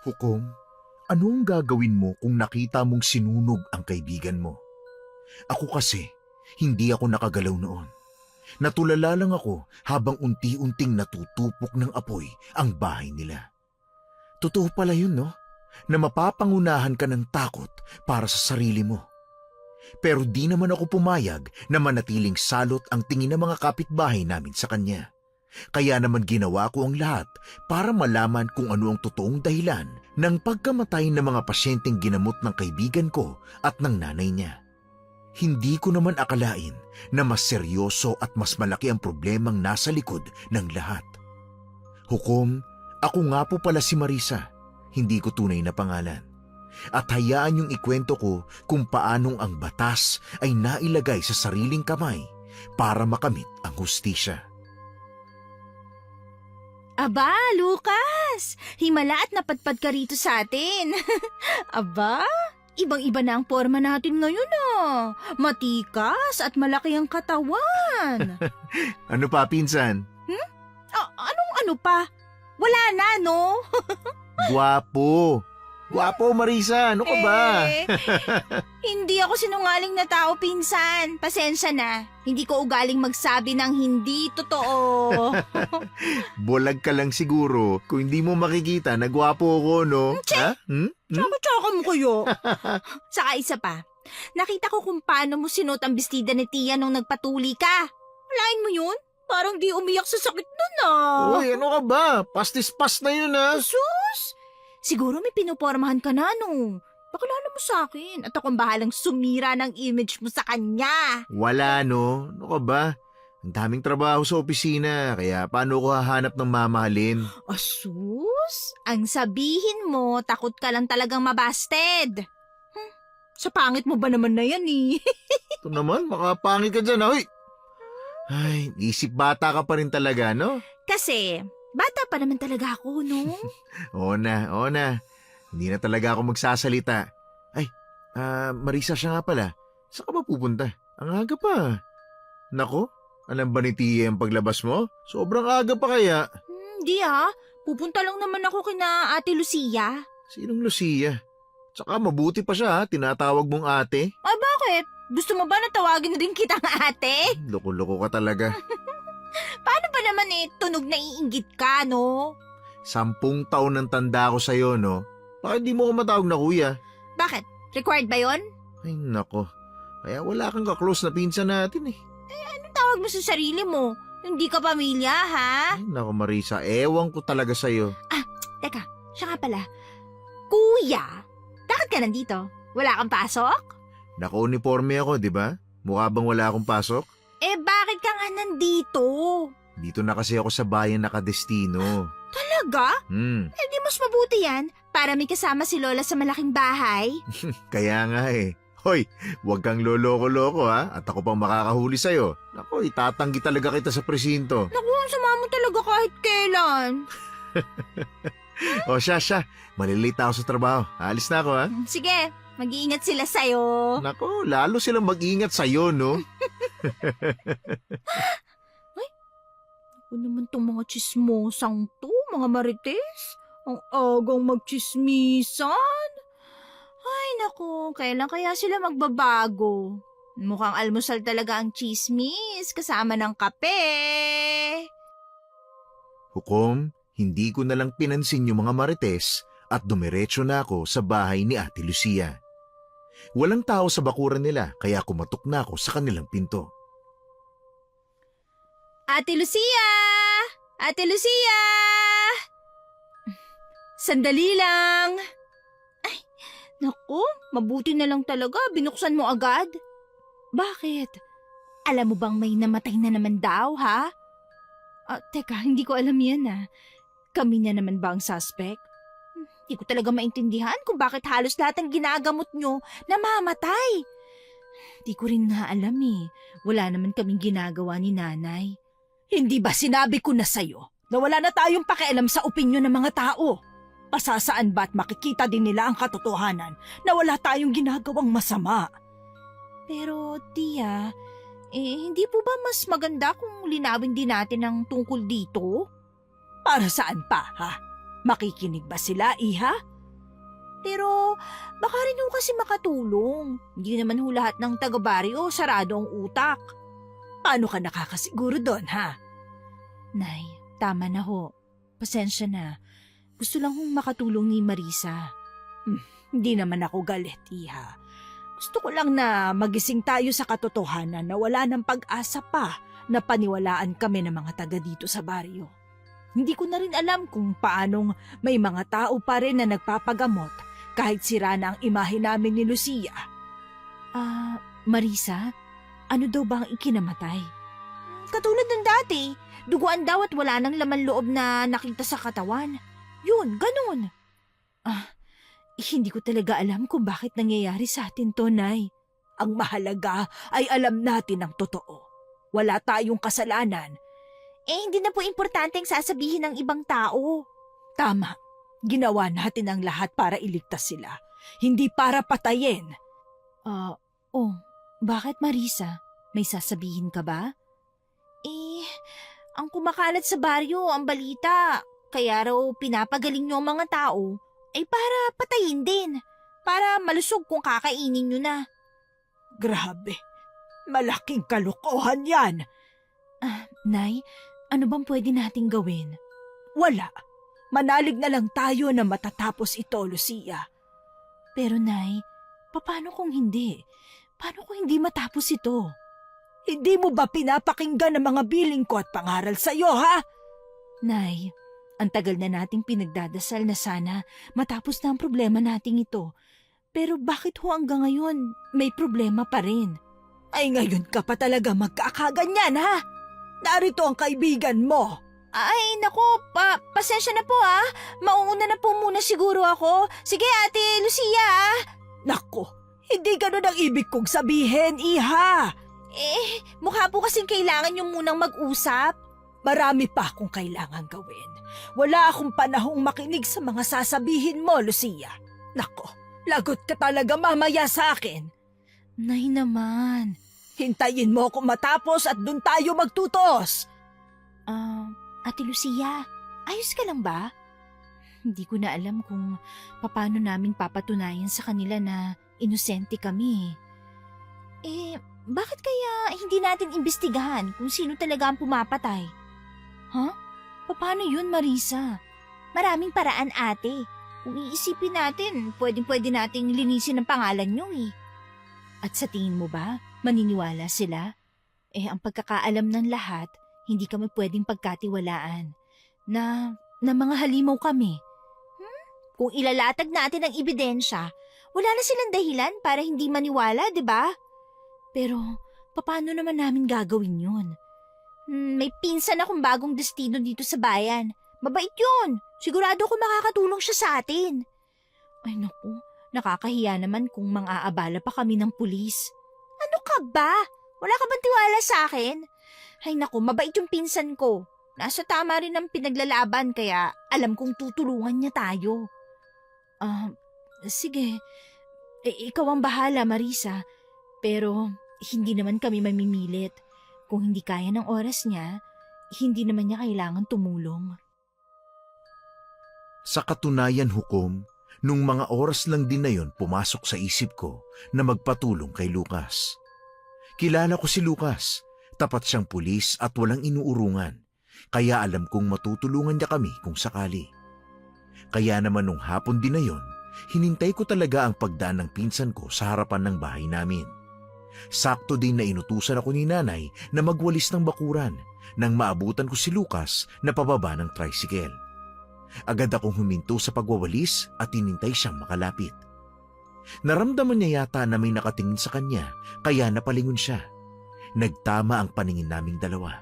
Hukom, ano ang gagawin mo kung nakita mong sinunog ang kaibigan mo? Ako kasi, hindi ako nakagalaw noon. Natulala lang ako habang unti-unting natutupok ng apoy ang bahay nila. Totoo pala yun, no? Na mapapangunahan ka ng takot para sa sarili mo. Pero di naman ako pumayag na manatiling salot ang tingin ng mga kapitbahay namin sa kanya. Kaya naman ginawa ko ang lahat para malaman kung ano ang totoong dahilan ng pagkamatay ng mga pasyenteng ginamot ng kaibigan ko at ng nanay niya. Hindi ko naman akalain na mas seryoso at mas malaki ang problemang nasa likod ng lahat. Hukom, ako nga po pala si Marisa, hindi ko tunay na pangalan. At hayaan niyong ikwento ko kung paanong ang batas ay nailagay sa sariling kamay para makamit ang hustisya. Aba, Lucas! Himala at napadpad ka rito sa atin. Aba, ibang-iba na ang forma natin ngayon ah. Matikas at malaki ang katawan. Ano pa, pinsan? Anong ano pa? Wala na, no? Gwapo! Gwapo, Marisa! Ano ka ba? Hindi ako sinungaling na tao, pinsan. Pasensya na. Hindi ko ugaling magsabi ng hindi totoo. Bulag ka lang siguro kung hindi mo makikita na gwapo ako, no? Ha? Tsaka mo kayo. Saka isa pa. Nakita ko kung paano mo sinuot ang bestida ni Tia nung nagpatuli ka. Walain mo yun? Parang di umiyak sa sakit nun ah. Uy, ano ka ba? Pastis-pas na yun, ha? Sus! Siguro may pinupormahan ka na, no? Pakilala mo sa akin at akong bahalang sumira ng image mo sa kanya. Wala, no? Ano ka ba? Ang daming trabaho sa opisina, kaya paano ko hahanap ng mamahalin? Asus? Ang sabihin mo, takot ka lang talagang mabasted. Sa pangit mo ba naman na yan eh? Ito naman, makapangit ka dyan, huy! Ay, isip bata ka pa rin talaga, no? Kasi, bata pa naman talaga ako, no? Oo na. Hindi na talaga ako magsasalita. Ay, Marisa siya nga pala. Saan ka ba pupunta? Ang aga pa. Nako, alam ba ni Tia ang paglabas mo? Sobrang aga pa kaya. Hindi ah. Pupunta lang naman ako kina Ate Lucia. Sinong Lucia? Tsaka mabuti pa siya, ha? Tinatawag mong ate. Ay bakit? Gusto mo ba na tawagin na din kitang ate? Loko-loko ka talaga. Paano ba naman tunog na iinggit ka, no? 10 taon ng tanda ko sa'yo, no? Bakit di mo ko matawag na kuya? Bakit? Required ba yon? Ay, nako. Kaya wala kang ka-close na pinsan natin, eh. Anong tawag mo sa sarili mo? Hindi ka pamilya, ha? Ay, nako Marisa, ewan ko talaga sa'yo. Teka, siya nga pala. Kuya, bakit ka nandito? Wala kang pasok? Naka-uniforme ako, di ba? Mukha bang wala akong pasok? Bakit ka nga nandito? Dito na kasi ako sa bayan nakadestino. Talaga? Di mas mabuti yan para may kasama si Lola sa malaking bahay. Kaya nga eh. Hoy, huwag kang loloko-loko ha, at ako pang makakahuli sa'yo. Nako, itatanggi talaga kita sa presinto. Naku, ang sama mo talaga kahit kailan. O siya, malilate ako sa trabaho. Alis na ako ha. Sige, mag-iingat sila sa'yo. Nako, lalo silang mag-ingat sa'yo, no? Ano naman tong mga chismosang to, mga marites? Ang agang magchismisan. Ay naku, kailan kaya sila magbabago? Mukhang almusal talaga ang chismis kasama ng kape. Hukom, hindi ko na lang pinansin yung mga marites at dumiretso na ako sa bahay ni Ate Lucia. Walang tao sa bakuran nila kaya kumatok na ako sa kanilang pinto. Ate Lucia! Ate Lucia! Sandali lang. Ay, naku, mabuti na lang talaga. Binuksan mo agad. Bakit? Alam mo bang may namatay na naman daw, ha? Teka, hindi ko alam yan, Kami na naman ba ang suspect? Hindi ko talaga maintindihan kung bakit halos lahat ng ginagamot nyo namamatay. Hindi ko rin nga alam Wala naman kaming ginagawa ni nanay. Hindi ba sinabi ko na sa'yo na wala na tayong pakialam sa opinyon ng mga tao? Pasasaan ba't makikita din nila ang katotohanan na wala tayong ginagawang masama? Pero, Tia, hindi po ba mas maganda kung linawin din natin ang tungkol dito? Para saan pa, ha? Makikinig ba sila, Iha? Pero baka rin ho kasi makatulong. Hindi naman ho lahat ng taga-baryo sarado ang utak. Paano ka nakakasiguro doon, ha? Nay, tama na ho. Pasensya na. Gusto lang hong makatulong ni Marisa. Hindi naman ako galit, iha. Gusto ko lang na magising tayo sa katotohanan na wala ng pag-asa pa na paniwalaan kami ng mga taga dito sa baryo. Hindi ko na rin alam kung paanong may mga tao pa rin na nagpapagamot kahit sira na ang imahe namin ni Lucia. Marisa, ano daw ba ang ikinamatay? Katulad ng dati, duguan daw at wala nang laman loob na nakita sa katawan. Yun, ganun. Hindi ko talaga alam kung bakit nangyayari sa atin to, Nay. Ang mahalaga ay alam natin ang totoo. Wala tayong kasalanan. Hindi na po importante ang sasabihin ng ibang tao. Tama. Ginawa natin ang lahat para iligtas sila. Hindi para patayin. Bakit Marisa? May sasabihin ka ba? Ang kumakalat sa baryo, ang balita. Kaya raw pinapagaling niyo ang mga tao ay para patayin din. Para malusog kung kakainin niyo na. Grabe. Malaking kalokohan yan. Nay, ano bang pwede nating gawin? Wala. Manalig na lang tayo na matatapos ito, Lucia. Pero Nay, paano kung hindi? Paano kung hindi matapos ito? Hindi mo ba pinapakinggan ang mga biling ko at pangaral sa'yo, ha? Nay, ang tagal na nating pinagdadasal na sana matapos na ang problema nating ito. Pero bakit ho hanggang ngayon may problema pa rin? Ay ngayon ka pa talaga magkakaganyan, ha? Narito ang kaibigan mo. Ay, naku, pasensya na po ha. Mauuna na po muna siguro ako. Sige, Ate Lucia. Naku, hindi ganun ang ibig kong sabihin, iha. Mukha po kasing kailangan yung munang mag-usap. Marami pa akong kailangan gawin. Wala akong panahong makinig sa mga sasabihin mo, Lucia. Naku, lagot ka talaga mamaya sa akin. Nay naman. Hintayin mo akong matapos at dun tayo magtutos. Ate Lucia, ayos ka lang ba? Hindi ko na alam kung paano namin papatunayan sa kanila na inosente kami. Bakit kaya hindi natin imbestigahan kung sino talaga ang pumapatay? Paano yun, Marisa? Maraming paraan, ate. Kung iisipin natin, pwedeng-pwede nating linisin ang pangalan nyo eh. At sa tingin mo ba, maniniwala sila? Ang pagkakaalam ng lahat, hindi kami pwedeng pagkatiwalaan. Na mga halimaw kami. Kung ilalatag natin ang ebidensya, wala na silang dahilan para hindi maniwala, di ba? Pero, paano naman namin gagawin yun? May pinsan akong bagong destino dito sa bayan. Mabait yun. Sigurado ko makakatulong siya sa atin. Ay naku, nakakahiya naman kung mang-aabala pa kami ng pulis. Ano ka ba? Wala ka bang tiwala sa akin? Ay naku, mabait yung pinsan ko. Nasa tama rin ang pinaglalaban kaya alam kong tutulungan niya tayo. Sige. Ikaw ang bahala, Marisa. Pero hindi naman kami mamimilit. Kung hindi kaya ng oras niya, hindi naman niya kailangan tumulong. Sa katunayan, Hukom, nung mga oras lang din na yon pumasok sa isip ko na magpatulong kay Lucas. Kilala ko si Lucas. Tapat siyang pulis at walang inuurungan. Kaya alam kong matutulungan niya kami kung sakali. Kaya naman nung hapon din na yon, hinintay ko talaga ang pagdaan ng pinsan ko sa harapan ng bahay namin. Sakto din na inutusan ako ni nanay na magwalis ng bakuran nang maabutan ko si Lucas na pababa ng tricycle. Agad akong huminto sa pagwawalis at hinintay siyang makalapit. Naramdaman niya yata na may nakatingin sa kanya kaya napalingon siya. Nagtama ang paningin naming dalawa.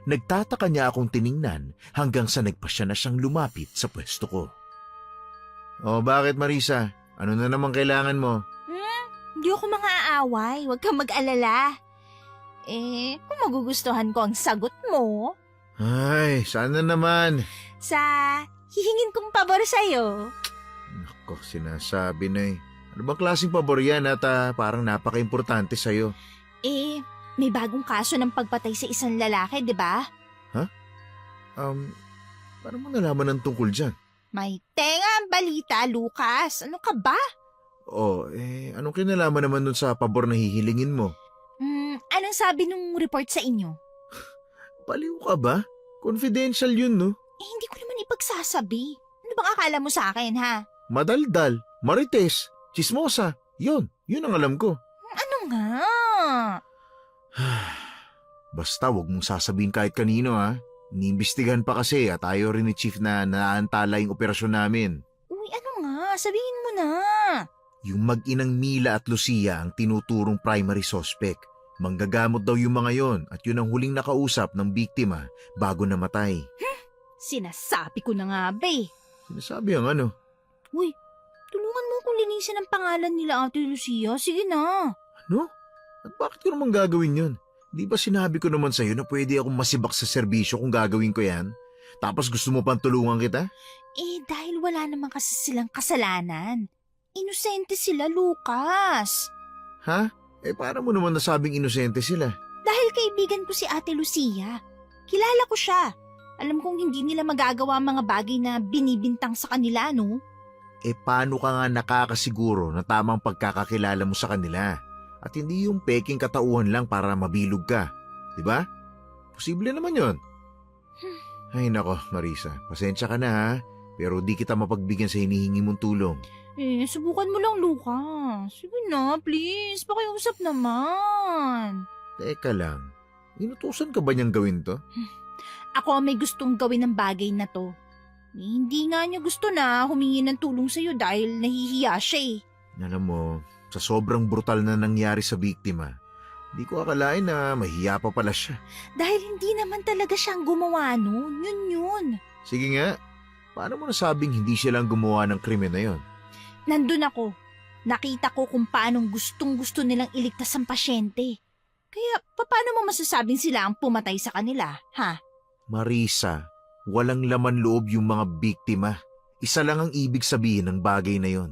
Nagtataka niya akong tiningnan hanggang sa nagpasya na siyang lumapit sa pwesto ko. Bakit Marisa? Ano na naman kailangan mo? Hindi ako mang-aaway. Huwag kang mag-alala. Kung magugustuhan ko ang sagot mo, Ay, sana naman. sa hihingin kong pabor sa'yo. Nako, sinasabi na eh. Ano bang klaseng pabor yan at parang napaka-importante sa'yo? May bagong kaso ng pagpatay sa isang lalaki, di ba? Paano mo nalaman ng tungkol dyan? May tenga ang balita, Lucas. Ano ka ba? Anong kinalaman naman dun sa pabor na hihilingin mo? Anong sabi nung report sa inyo? Baliw ka ba? Confidential yun, no? Hindi ko naman ipagsasabi. Ano bang akala mo sa akin, ha? Madaldal, marites, chismosa. Yun ang alam ko. Ano nga? Basta wag mong sasabihin kahit kanino, ha? Iniimbestigahan pa kasi at ayaw rin ni Chief na naantala yung operasyon namin. Uy, ano nga? Sabihin mo na. Yung mag-inang Mila at Lucia ang tinuturong primary suspect. Manggagamot daw yung mga yon at yun ang huling nakausap ng biktima bago namatay. Sinasabi ko na nga ba eh. Sinasabi ang ano? Uy, tulungan mo akong linisin ang pangalan nila Ate Lucia. Sige na. Ano? At bakit ko naman gagawin yun? Di ba sinabi ko naman sa'yo na pwede akong masibak sa serbisyo kung gagawin ko yan? Tapos gusto mo pang tulungan kita? Dahil wala naman kasi silang kasalanan. Inosente sila, Lucas. Ha? Paano mo naman nasabing inosente sila? Dahil kaibigan ko si Ate Lucia. Kilala ko siya. Alam kong hindi nila magagawa ang mga bagay na binibintang sa kanila, no? Paano ka nga nakakasiguro na tamang pagkakakilala mo sa kanila? At hindi yung peking katauhan lang para mabilog ka. Diba? Posible naman yon. Ay nako, Marisa. Pasensya ka na ha. Pero di kita mapagbigyan sa hinihingi mong tulong. Subukan mo lang, Lucas. Sige na, please. Pakiusap naman. Teka lang. Inutusan ka ba niyang gawin to? Ako ang may gustong gawin ng bagay na to. Hindi nga niya gusto na humingi ng tulong sa'yo dahil nahihiya siya eh. Alam mo, sa sobrang brutal na nangyari sa biktima, di ko akalain na mahiya pa pala siya. Dahil hindi naman talaga siyang gumawa nun. Yun. Sige nga, paano mo nasabing hindi siya lang gumawa ng krimen na yon? Nandun ako. Nakita ko kung paanong gustong-gusto nilang iligtas ang pasyente. Kaya paano mo masasabing sila ang pumatay sa kanila, ha? Marisa, walang laman loob yung mga biktima. Isa lang ang ibig sabihin ng bagay na yon.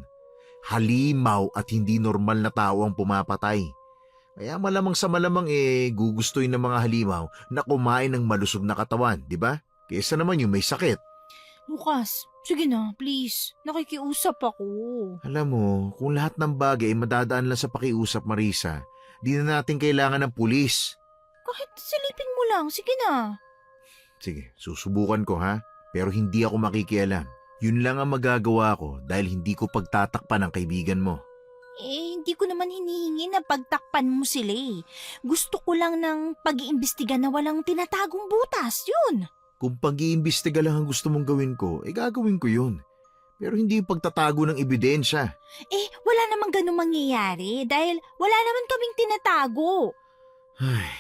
Halimaw at hindi normal na tao ang pumapatay. Kaya malamang sa malamang gugustuhin ng mga halimaw na kumain ng malusog na katawan, di ba? Kaysa naman yung may sakit. Lucas, sige na, please. Nakikiusap ako. Alam mo, kung lahat ng bagay ay madadaan lang sa pakiusap, Marisa, di na natin kailangan ng pulis. Kahit silipin mo lang, sige na. Sige, susubukan ko ha, pero hindi ako makikialam. Yun lang ang magagawa ko dahil hindi ko pagtatakpan ang kaibigan mo. Hindi ko naman hinihingi na pagtakpan mo sila eh. Gusto ko lang ng pag-iimbestiga na walang tinatagong butas, yun. Kung pag-iimbestiga lang ang gusto mong gawin ko, gagawin ko yun. Pero hindi yung pagtatago ng ebidensya. Wala namang ganun mangyayari dahil wala naman kaming tinatago. Ay,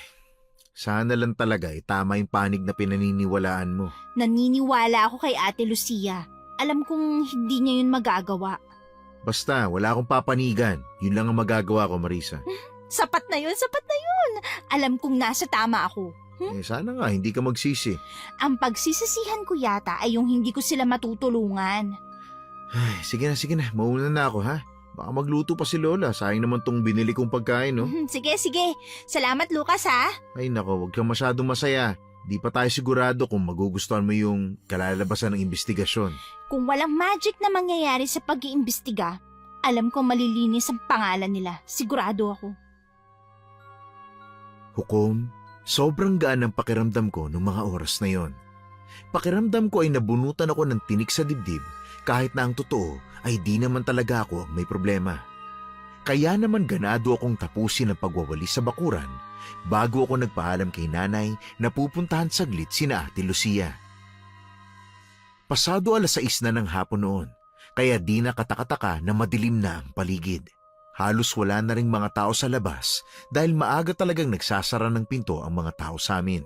sana lang talaga tama yung panig na pinaniniwalaan mo. Naniniwala ako kay Ate Lucia. Alam kong hindi niya yun magagawa. Basta, wala akong papanigan. Yun lang ang magagawa ko, Marisa. Sapat na yun. Alam kong nasa tama ako. Sana nga, hindi ka magsisi. Ang pagsisisihan ko yata ay yung hindi ko sila matutulungan. Ay, sige na. Mauna na ako, ha? Baka magluto pa si Lola. Sayang naman tong binili kong pagkain, no? Sige. Salamat, Lucas, ha? Ay, nako, huwag kang masyadong masaya. Di pa tayo sigurado kung magugustuhan mo yung kalalabasan ng investigasyon. Kung walang magic na mangyayari sa pag-iimbestiga, alam ko malilinis ang pangalan nila. Sigurado ako. Hukom, sobrang gaan ang pakiramdam ko noong mga oras na yon. Pakiramdam ko ay nabunutan ako ng tinik sa dibdib kahit na ang totoo ay di naman talaga ako ang may problema. Kaya naman ganado akong tapusin ang pagwawalis sa bakuran bago ako nagpaalam kay nanay na pupuntahan saglit sina Ate Lucia. Pasado 6:00 na ng hapon noon, kaya di na katakataka na madilim na ang paligid. Halos wala na ring mga tao sa labas dahil maaga talagang nagsasara ng pinto ang mga tao sa amin.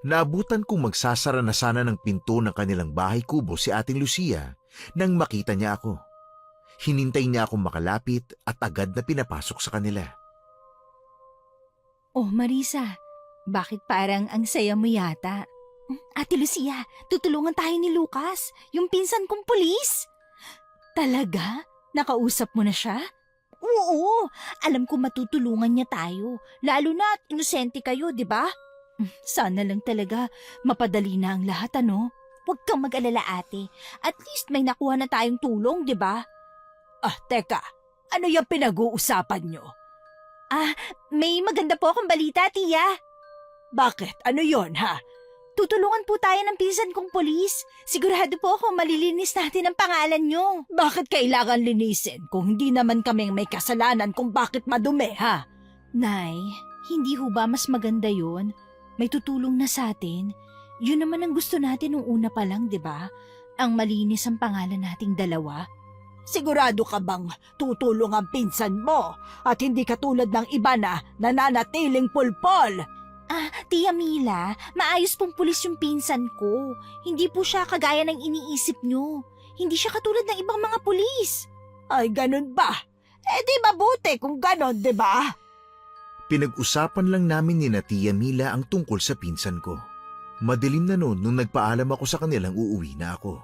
Naabutan kong magsasara na sana ng pinto ng kanilang bahay kubo si Ating Lucia nang makita niya ako. Hinintay niya akong makalapit at agad na pinapasok sa kanila. Oh, Marisa, bakit parang ang saya mo yata? Ate Lucia, tutulungan tayo ni Lucas, yung pinsan kong pulis. Talaga? Nakausap mo na siya? Oo, alam ko matutulungan niya tayo. Lalo na at inosente kayo, di ba? Sana lang talaga mapadali na ang lahat, ano? Huwag kang mag-alala, ate. At least may nakuha na tayong tulong, di ba? Teka, ano yung pinag-uusapan nyo? May maganda po akong balita, tiya. Bakit? Ano yon ha? Tutulungan po tayo ng pinsan kong polis. Sigurado po ako malilinis natin ang pangalan nyo. Bakit kailangan linisin kung hindi naman kaming may kasalanan kung bakit madumi ha? Nay, hindi ho ba mas maganda yun? May tutulong na sa atin. Yun naman ang gusto natin nung una pa lang, di ba? Ang malinis ang pangalan nating dalawa. Sigurado ka bang tutulong ang pinsan mo at hindi katulad ng iba na nananatiling pulpol? Tia Mila, maayos pong pulis yung pinsan ko. Hindi po siya kagaya ng iniisip nyo. Hindi siya katulad ng ibang mga pulis. Ay, ganun ba? Di mabuti kung ganon, di ba? Pinag-usapan lang namin ni na Tia Mila ang tungkol sa pinsan ko. Madilim na noon nung nagpaalam ako sa kanilang uuwi na ako.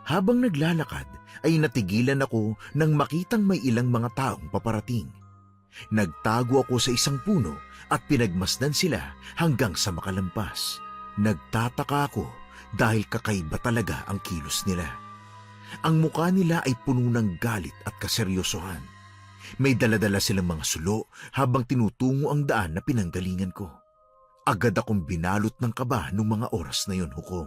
Habang naglalakad ay natigilan ako nang makitang may ilang mga taong paparating. Nagtago ako sa isang puno at pinagmasdan sila hanggang sa makalampas. Nagtataka ako dahil kakaiba talaga ang kilos nila. Ang mukha nila ay puno ng galit at kaseryosohan. May daladala silang mga sulo habang tinutungo ang daan na pinanggalingan ko. Agad akong binalot ng kaba nung mga oras na yon, Hukom.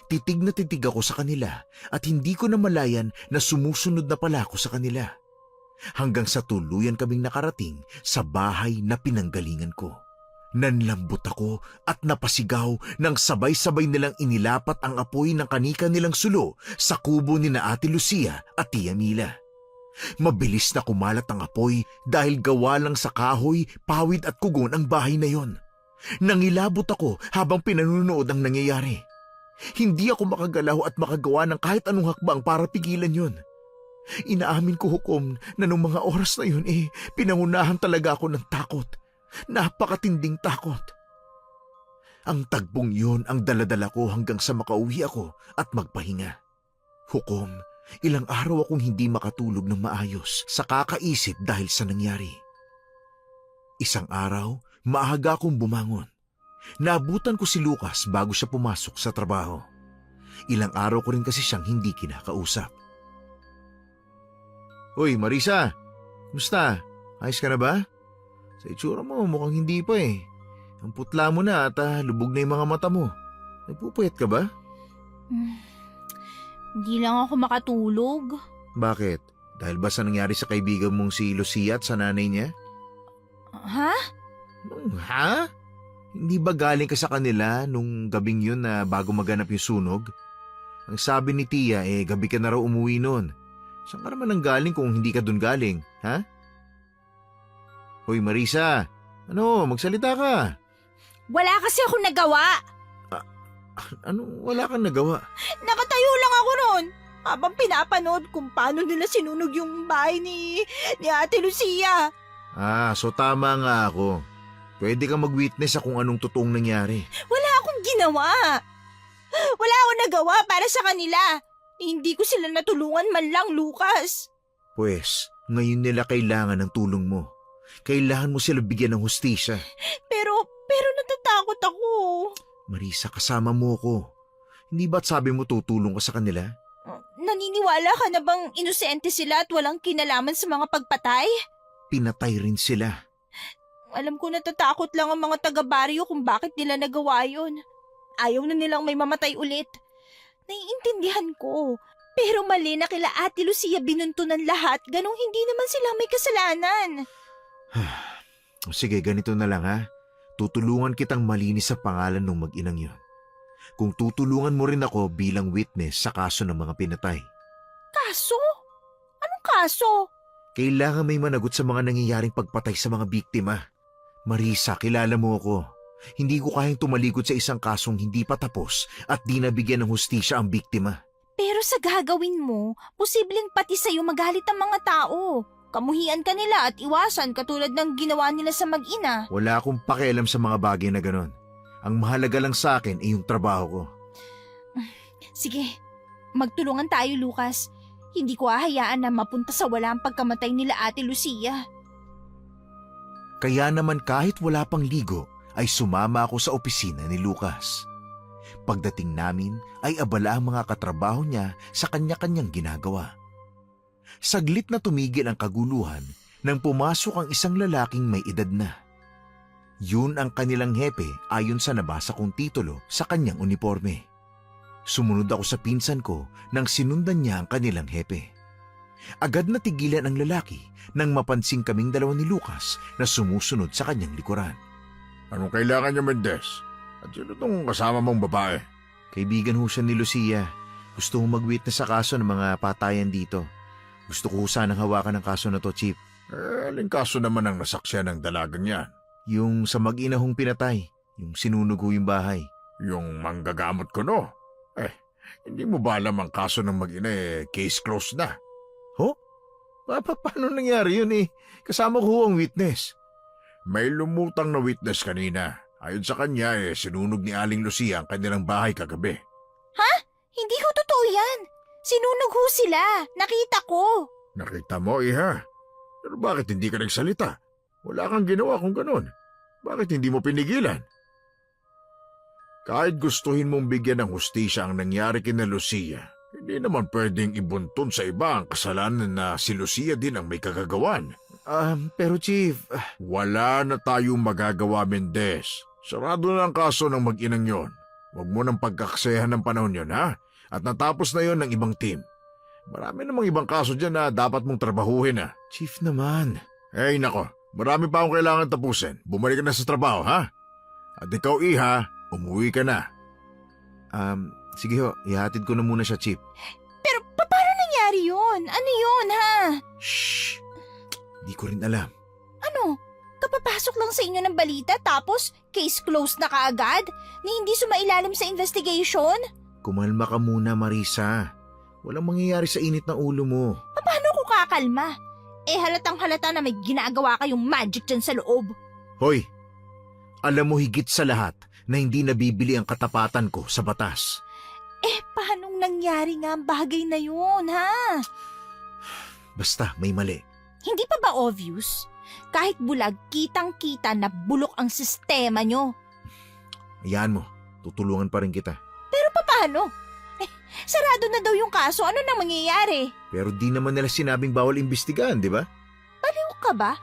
Titig na titig ako sa kanila at hindi ko na malayan na sumusunod na pala ako sa kanila. Hanggang sa tuluyan kaming nakarating sa bahay na pinanggalingan ko. Nanlambot ako at napasigaw nang sabay-sabay nilang inilapat ang apoy ng kanika nilang sulo sa kubo ni na Ate Lucia at Tia Mila. Mabilis na kumalat ang apoy dahil gawa lang sa kahoy, pawid at kugon ang bahay na yon. Nangilabot ako habang pinanunood ang nangyayari. Hindi ako makagalaw at makagawa ng kahit anong hakbang para pigilan yon. Inaamin ko, Hukom, na nung mga oras na yun pinangunahan talaga ako ng takot. Napakatinding takot. Ang tagbong yun ang daladala ko hanggang sa makauwi ako at magpahinga. Hukom, ilang araw akong hindi makatulog ng maayos sa kakaisip dahil sa nangyari. Isang araw, maaga akong bumangon. Naabutan ko si Lucas bago siya pumasok sa trabaho. Ilang araw ko rin kasi siyang hindi kinakausap. Hoy, Marisa! Kumusta? Ayos ka na ba? Sa itsura mo, mukhang hindi pa eh. Ang putla mo na at lubog na yung mga mata mo. Nagpupuyat ka ba? Hindi lang ako makatulog. Bakit? Dahil ba sa nangyari sa kaibigan mong si Lucia at sa nanay niya? Ha? Ha? Hindi ba galing ka sa kanila nung gabing yun na bago maganap yung sunog? Ang sabi ni Tia gabi ka na raw umuwi noon. Saan ka naman ang galing kung hindi ka dun galing, ha? Hoy Marisa, magsalita ka. Wala kasi akong nagawa. Wala kang nagawa? Nakatayo lang ako noon. Habang pinapanood kung paano nila sinunog yung bahay ni Ate Lucia. So tama nga ako. Pwede kang mag-witness sa kung anong totoong nangyari. Wala akong ginawa. Wala akong nagawa para sa kanila. Hindi ko sila natulungan man lang, Lucas. Pwes, ngayon nila kailangan ng tulong mo. Kailangan mo sila bigyan ng hustisya. Pero natatakot ako. Marisa, kasama mo ko. Hindi ba't sabi mo tutulong ka sa kanila? Naniniwala ka na bang inosente sila at walang kinalaman sa mga pagpatay? Pinatay rin sila. Alam ko natatakot lang ang mga taga-baryo kung bakit nila nagawa yun. Ayaw na nilang may mamatay ulit. Naiintindihan ko. Pero mali na kila Ate Lucia binuntunan lahat, ganong hindi naman sila may kasalanan. Sige, ganito na lang ha. Tutulungan kitang malinis sa pangalan ng mag-inang yun. Kung tutulungan mo rin ako bilang witness sa kaso ng mga pinatay. Kaso? Anong kaso? Kailangan may managot sa mga nangyayaring pagpatay sa mga biktima. Marisa, kilala mo ako. Hindi ko kayang tumalikod sa isang kasong hindi pa tapos at di nabigyan ng hustisya ang biktima. Pero sa gagawin mo, posibleng pati sa'yo magalit ang mga tao. Kamuhian ka nila at iwasan katulad ng ginawa nila sa mag-ina. Wala akong pakialam sa mga bagay na ganon. Ang mahalaga lang sa akin ay yung trabaho ko. Sige, magtulungan tayo, Lucas. Hindi ko hahayaan na mapunta sa wala ang pagkamatay nila Ate Lucia. Kaya naman kahit wala pang ligo, ay sumama ako sa opisina ni Lucas. Pagdating namin ay abala ang mga katrabaho niya sa kanya-kanyang ginagawa. Saglit na tumigil ang kaguluhan nang pumasok ang isang lalaking may edad na. Yun ang kanilang hepe ayon sa nabasa kong titulo sa kanyang uniforme. Sumunod ako sa pinsan ko nang sinundan niya ang kanilang hepe. Agad na tigilan ang lalaki nang mapansing kaming dalawa ni Lucas na sumusunod sa kanyang likuran. Anong kailangan niya, Mendez? At sino itong kasama mong babae? Kaibigan ho siya ni Lucia. Gusto kong mag-witness sa kaso ng mga patayan dito. Gusto ko sanang hawakan ang kaso na to, Chief. Aling kaso naman ang nasaksya ng dalagang yan? Yung sa mag-ina hong pinatay, yung sinunog ho yung bahay. Yung manggagamot ko, no? Hindi mo ba alam ang kaso ng mag-ina case closed na? Paano nangyari yun eh? Kasama ko ho ang witness. May lumutang na witness kanina. Ayon sa kanya, sinunog ni Aling Lucia ang kanilang bahay kagabi. Hindi ho totoo yan. Sinunog ho sila. Nakita ko. Nakita mo, Iha? Pero bakit hindi ka nagsalita? Wala kang ginawa kung ganun. Bakit hindi mo pinigilan? Kahit gustuhin mong bigyan ng hustisya ang nangyari kina Lucia, hindi naman pwedeng ibuntun sa iba ang kasalanan na si Lucia din ang may kagagawan. Pero Chief, Wala na tayong magagawa, Mendez. Sarado na ang kaso ng mag-inang yon. Huwag mo nang pagkaksayahan ng panahon yon, ha? At natapos na yon ng ibang team. Marami namang ibang kaso dyan na dapat mong trabahuhin, ha? Chief naman. Nako. Marami pa akong kailangan tapusin. Bumalik ka na sa trabaho, ha? At ikaw, Iha, umuwi ka na. Sige ho, ihatid ko na muna siya, Chief. Pero paano nangyari yun? Ano yun, ha? Shh! Di ko rin alam. Ano? Kapapasok lang sa inyo ng balita tapos case closed na kaagad? Ni hindi sumailalim sa investigation? Kumalma ka muna, Marisa. Walang mangyayari sa init ng ulo mo. Paano ko kakalma? Halatang halata na may ginagawa kayong magic dyan sa loob. Hoy! Alam mo higit sa lahat na hindi nabibili ang katapatan ko sa batas. Paanong nangyari nga ang bagay na yun, ha? Basta may mali. Hindi pa ba obvious? Kahit bulag, kitang-kita na bulok ang sistema nyo. Hayaan mo, tutulungan pa rin kita. Pero paano? Sarado na daw yung kaso. Ano nang mangyayari? Pero di naman nila sinabing bawal imbestigahan, di ba? Baliw ka ba?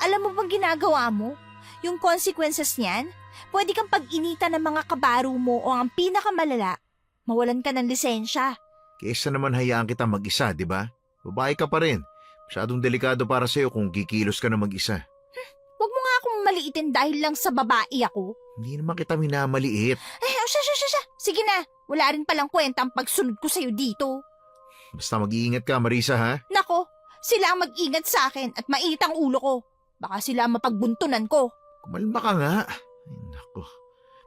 Alam mo bang ginagawa mo? Yung consequences niyan? Pwede kang pag-initan ng mga kabaro mo o ang pinakamalala, mawalan ka ng lisensya. Kesa naman hayaan kita mag-isa, di ba? Babae ka pa rin. Masyadong delikado para sa'yo kung kikilos ka na mag-isa. Huwag mo nga akong maliitin dahil lang sa babae ako. Hindi naman kita minamaliit. Siya. Sige na, wala rin palang kwenta ang pagsunod ko sa'yo dito. Basta mag-iingat ka, Marisa, ha? Nako, sila ang mag-ingat sa akin at mainit ang ulo ko. Baka sila ang mapagbuntunan ko. Kumalma ka nga. Ay, nako.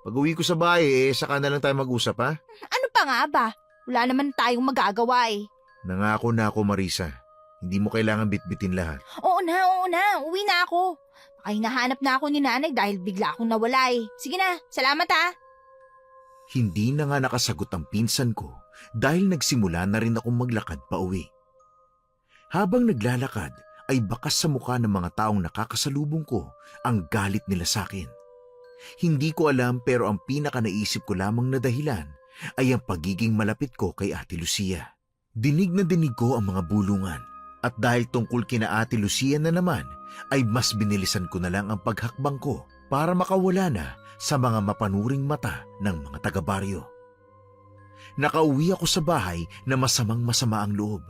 Pag-uwi ko sa bahay, saka na lang tayo mag-usap, ha? Ano pa nga ba? Wala naman tayong magagawa eh. Nangako na ako, Marisa. Hindi mo kailangan bitbitin lahat. Oo na. Uwi na ako. Baka hinahanap na ako ni nanay dahil bigla akong nawala eh. Sige na, salamat ha. Hindi na nga nakasagot ang pinsan ko dahil nagsimula na rin akong maglakad pa uwi. Habang naglalakad ay bakas sa mukha ng mga taong nakakasalubong ko ang galit nila sa akin. Hindi ko alam pero ang pinaka naisip ko lamang na dahilan ay ang pagiging malapit ko kay Ate Lucia. Dinig na dinig ko ang mga bulungan at dahil tungkol kina Ate Lucia na naman ay mas binilisan ko na lang ang paghakbang ko para makawala na sa mga mapanuring mata ng mga taga-baryo. Nakauwi ako sa bahay na masamang-masama ang loob.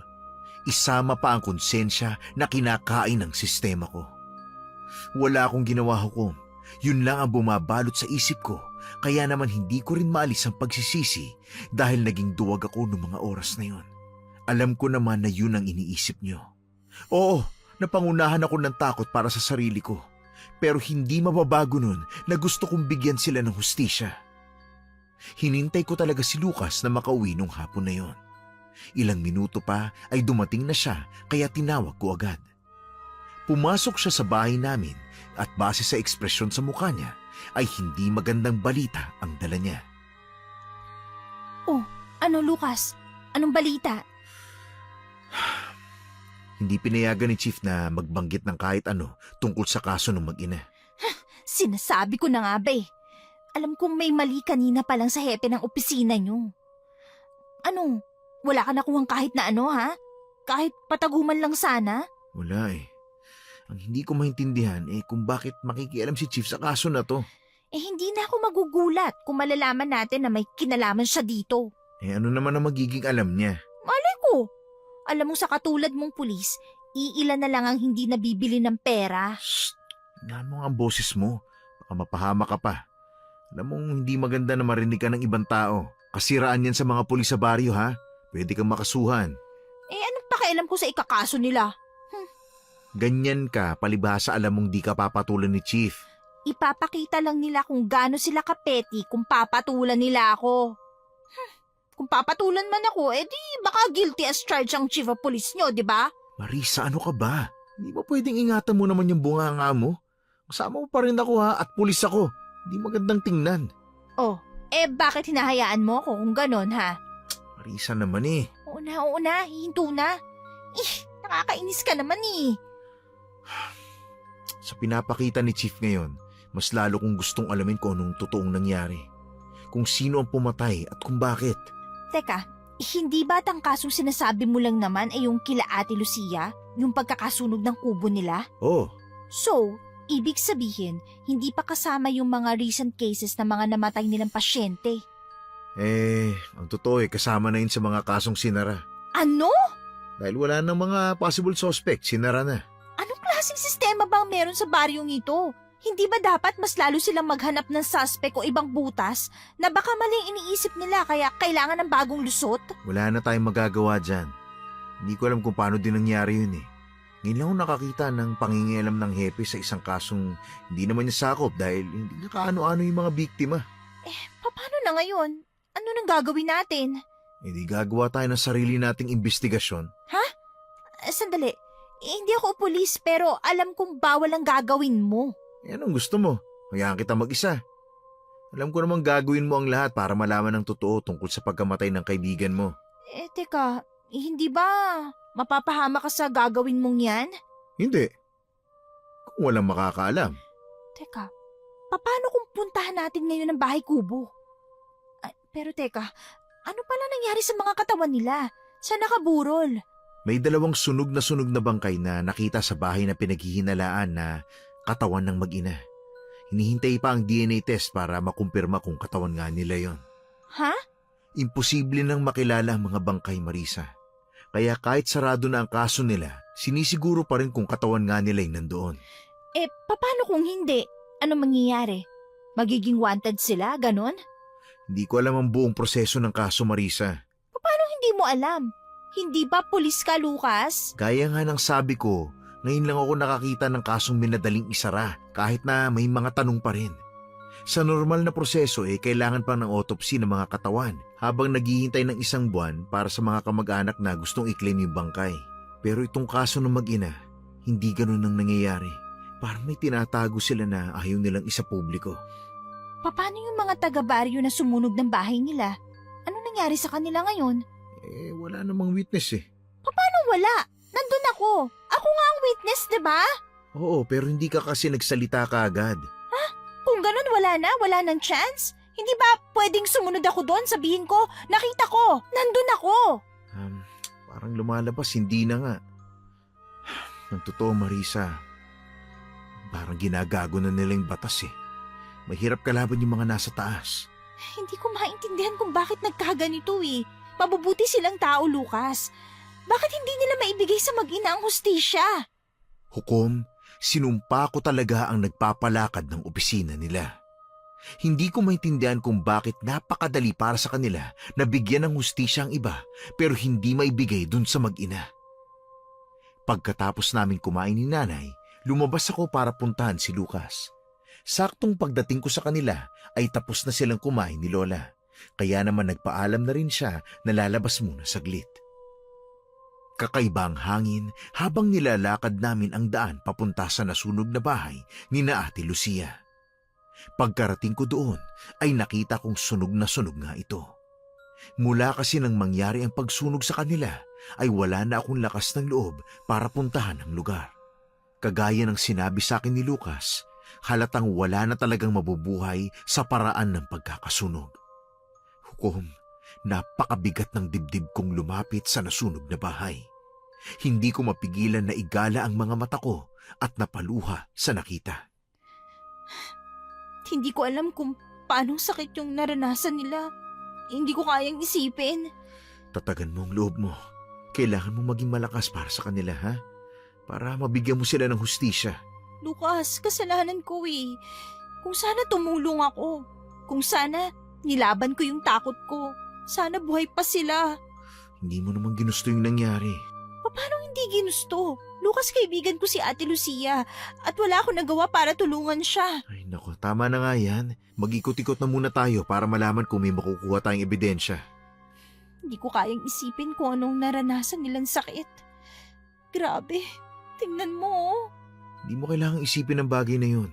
Isama pa ang konsensya na kinakain ng sistema ko. Wala akong ginawa hukom. Yun lang ang bumabalot sa isip ko, kaya naman hindi ko rin maalis ang pagsisisi dahil naging duwag ako noong mga oras na yun. Alam ko naman na yun ang iniisip nyo. Oo, napangunahan ako ng takot para sa sarili ko. Pero hindi mababago nun na gusto kong bigyan sila ng hustisya. Hinintay ko talaga si Lucas na makauwi nung hapon na yon. Ilang minuto pa ay dumating na siya kaya tinawag ko agad. Pumasok siya sa bahay namin at base sa ekspresyon sa mukha niya ay hindi magandang balita ang dala niya. Oh, ano Lucas? Anong balita? Hindi pinayagan ni Chief na magbanggit ng kahit ano tungkol sa kaso ng mag-ina. Sinasabi ko na nga ba eh. Alam kong may mali kanina pa lang sa hepe ng opisina nyo. Ano? Wala ka nakuhang kahit na ano, ha? Kahit pataguman lang sana? Wala eh. Ang hindi ko maintindihan kung bakit makikialam si Chief sa kaso na to. Hindi na ako magugulat kung malalaman natin na may kinalaman siya dito. Ano naman ang magiging alam niya? Malay ko. Alam mo sa katulad mong pulis, iilan na lang ang hindi nabibili ng pera. Shh! Tingnan mo nga ang boses mo. Baka mapahama ka pa. Alam mong hindi maganda na marinig ka ng ibang tao. Kasiraan yan sa mga pulis sa baryo, ha? Pwede kang makasuhan. Anong pakialam ko sa ikakaso nila? Ganyan ka, palibhasa alam mong di ka papatulan ni Chief. Ipapakita lang nila kung gaano sila kapeti kung papatulan nila ako. Kung papatulan man ako, di baka guilty as charged ang chief of police nyo, di ba? Marisa, ano ka ba? Hindi ba pwedeng ingatan mo naman yung bunganga mo? Kasama mo pa rin ako, ha? At pulis ako. Hindi magandang tingnan. Bakit hinahayaan mo ako kung ganon, ha? Marisa naman eh. Oo na, hihinto na. Nakakainis ka naman eh. Sa pinapakita ni Chief ngayon, mas lalo kong gustong alamin kung anong totoong nangyari. Kung sino ang pumatay at kung bakit. Teka, hindi ba ang kasong sinasabi mo lang naman ay yung kila Ate Lucia? Yung pagkakasunog ng kubo nila? Oh, So, ibig sabihin, hindi pa kasama yung mga recent cases na mga namatay nilang pasyente. ang totoo kasama na yun sa mga kasong sinara. Ano? Dahil wala nang mga possible suspect, sinara na. Anong klaseng sistema bang meron sa baryong ito? Hindi ba dapat mas lalo silang maghanap ng suspect o ibang butas na baka maling iniisip nila kaya kailangan ng bagong lusot? Wala na tayong magagawa dyan. Hindi ko alam kung paano din nangyari yun eh. Ngayon lang ako nakakita ng pangingialam ng hepe sa isang kasong hindi naman niya sakop dahil hindi niya kaano-ano yung mga biktima. Paano na ngayon? Ano nang gagawin natin? Hindi gagawa tayo ng sarili nating investigasyon. Sandali, hindi ako pulis pero alam kong bawal ang gagawin mo. Anong gusto mo? Hayaan kita mag-isa. Alam ko namang gagawin mo ang lahat para malaman ang totoo tungkol sa pagkamatay ng kaibigan mo. Teka, hindi ba mapapahama ka sa gagawin mong yan? Hindi. Kung walang makakaalam. Teka, paano kung puntahan natin ngayon ang bahay kubo? Pero teka, ano pala nangyari sa mga katawan nila? Saan nakaburol? May dalawang sunog na bangkay na nakita sa bahay na pinaghihinalaan na katawan ng mag-ina. Hinihintay pa ang DNA test para makumpirma kung katawan nga nila yon. Ha? Imposible nang makilala ang mga bangkay, Marisa. Kaya kahit sarado na ang kaso nila, sinisiguro pa rin kung katawan nga nila yung nandoon. Paano kung hindi? Ano mangyayari? Magiging wanted sila, ganon? Hindi ko alam ang buong proseso ng kaso, Marisa. Paano hindi mo alam? Hindi ba pulis ka, Lucas? Gaya nga ng sabi ko, ngayon lang ako nakakita ng kasong minadaling isara kahit na may mga tanong pa rin. Sa normal na proseso kailangan pa ng autopsy ng mga katawan habang naghihintay ng isang buwan para sa mga kamag-anak na gustong i-claim yung bangkay. Pero itong kaso ng mag-ina, hindi ganun ang nangyayari. Parang may tinatago sila na ayaw nilang isa publiko. Paano yung mga taga-baryo na sumunog ng bahay nila? Ano nangyari sa kanila ngayon? Wala namang witness Paano wala? Nandun ako. Ako nga ang witness, diba? Oo, pero hindi ka kasi nagsalita kaagad. Kung ganun, wala nang chance. Hindi ba pwedeng sumunod ako doon, sabihin ko, nakita ko, nandun ako. Parang lumalabas, hindi na nga. Ang totoo, Marisa, parang ginagago na nila yung batas Mahirap kalaban yung mga nasa taas. Hindi ko maintindihan kung bakit nagkaganito Mabubuti silang tao, Lucas. Bakit hindi nila maibigay sa mag-ina ang hustisya? Hukom, sinumpa ko talaga ang nagpapalakad ng opisina nila. Hindi ko maintindihan kung bakit napakadali para sa kanila na bigyan ng hustisya ang iba pero hindi maibigay dun sa mag-ina. Pagkatapos namin kumain ni nanay, lumabas ako para puntahan si Lucas. Saktong pagdating ko sa kanila ay tapos na silang kumain ni Lola. Kaya naman nagpaalam na rin siya na lalabas muna saglit. Kakaiba ang hangin habang nilalakad namin ang daan papunta sa nasunog na bahay ni na Ate Lucia. Pagkarating ko doon ay nakita kong sunog nga ito. Mula kasi nang mangyari ang pagsunog sa kanila ay wala na akong lakas ng loob para puntahan ang lugar. Kagaya ng sinabi sa akin ni Lucas, Halatang wala na talagang mabubuhay sa paraan ng pagkakasunog. Hukom, napakabigat ng dibdib kong lumapit sa nasunog na bahay. Hindi ko mapigilan na igala ang mga mata ko at napaluha sa nakita. Hindi ko alam kung paano sakit yung naranasan nila. Hindi ko kayang isipin. Tatagan mo ang loob mo. Kailangan mo maging malakas para sa kanila, ha? Para mabigyan mo sila ng hustisya. Lucas, kasalanan ko eh. Kung sana tumulong ako. Kung sana nilaban ko yung takot ko. Sana buhay pa sila. Hindi mo naman ginusto yung nangyari. Paano hindi ginusto? Lucas, kaibigan ko si Ate Lucia at wala akong nagawa para tulungan siya. Ay nako, tama na nga yan. Mag-ikot-ikot na muna tayo para malaman kung may makukuha tayong ebidensya. Hindi ko kayang isipin kung anong naranasan nilang sakit. Grabe, tingnan mo oh. Hindi mo kailangang isipin ang bagay na yun.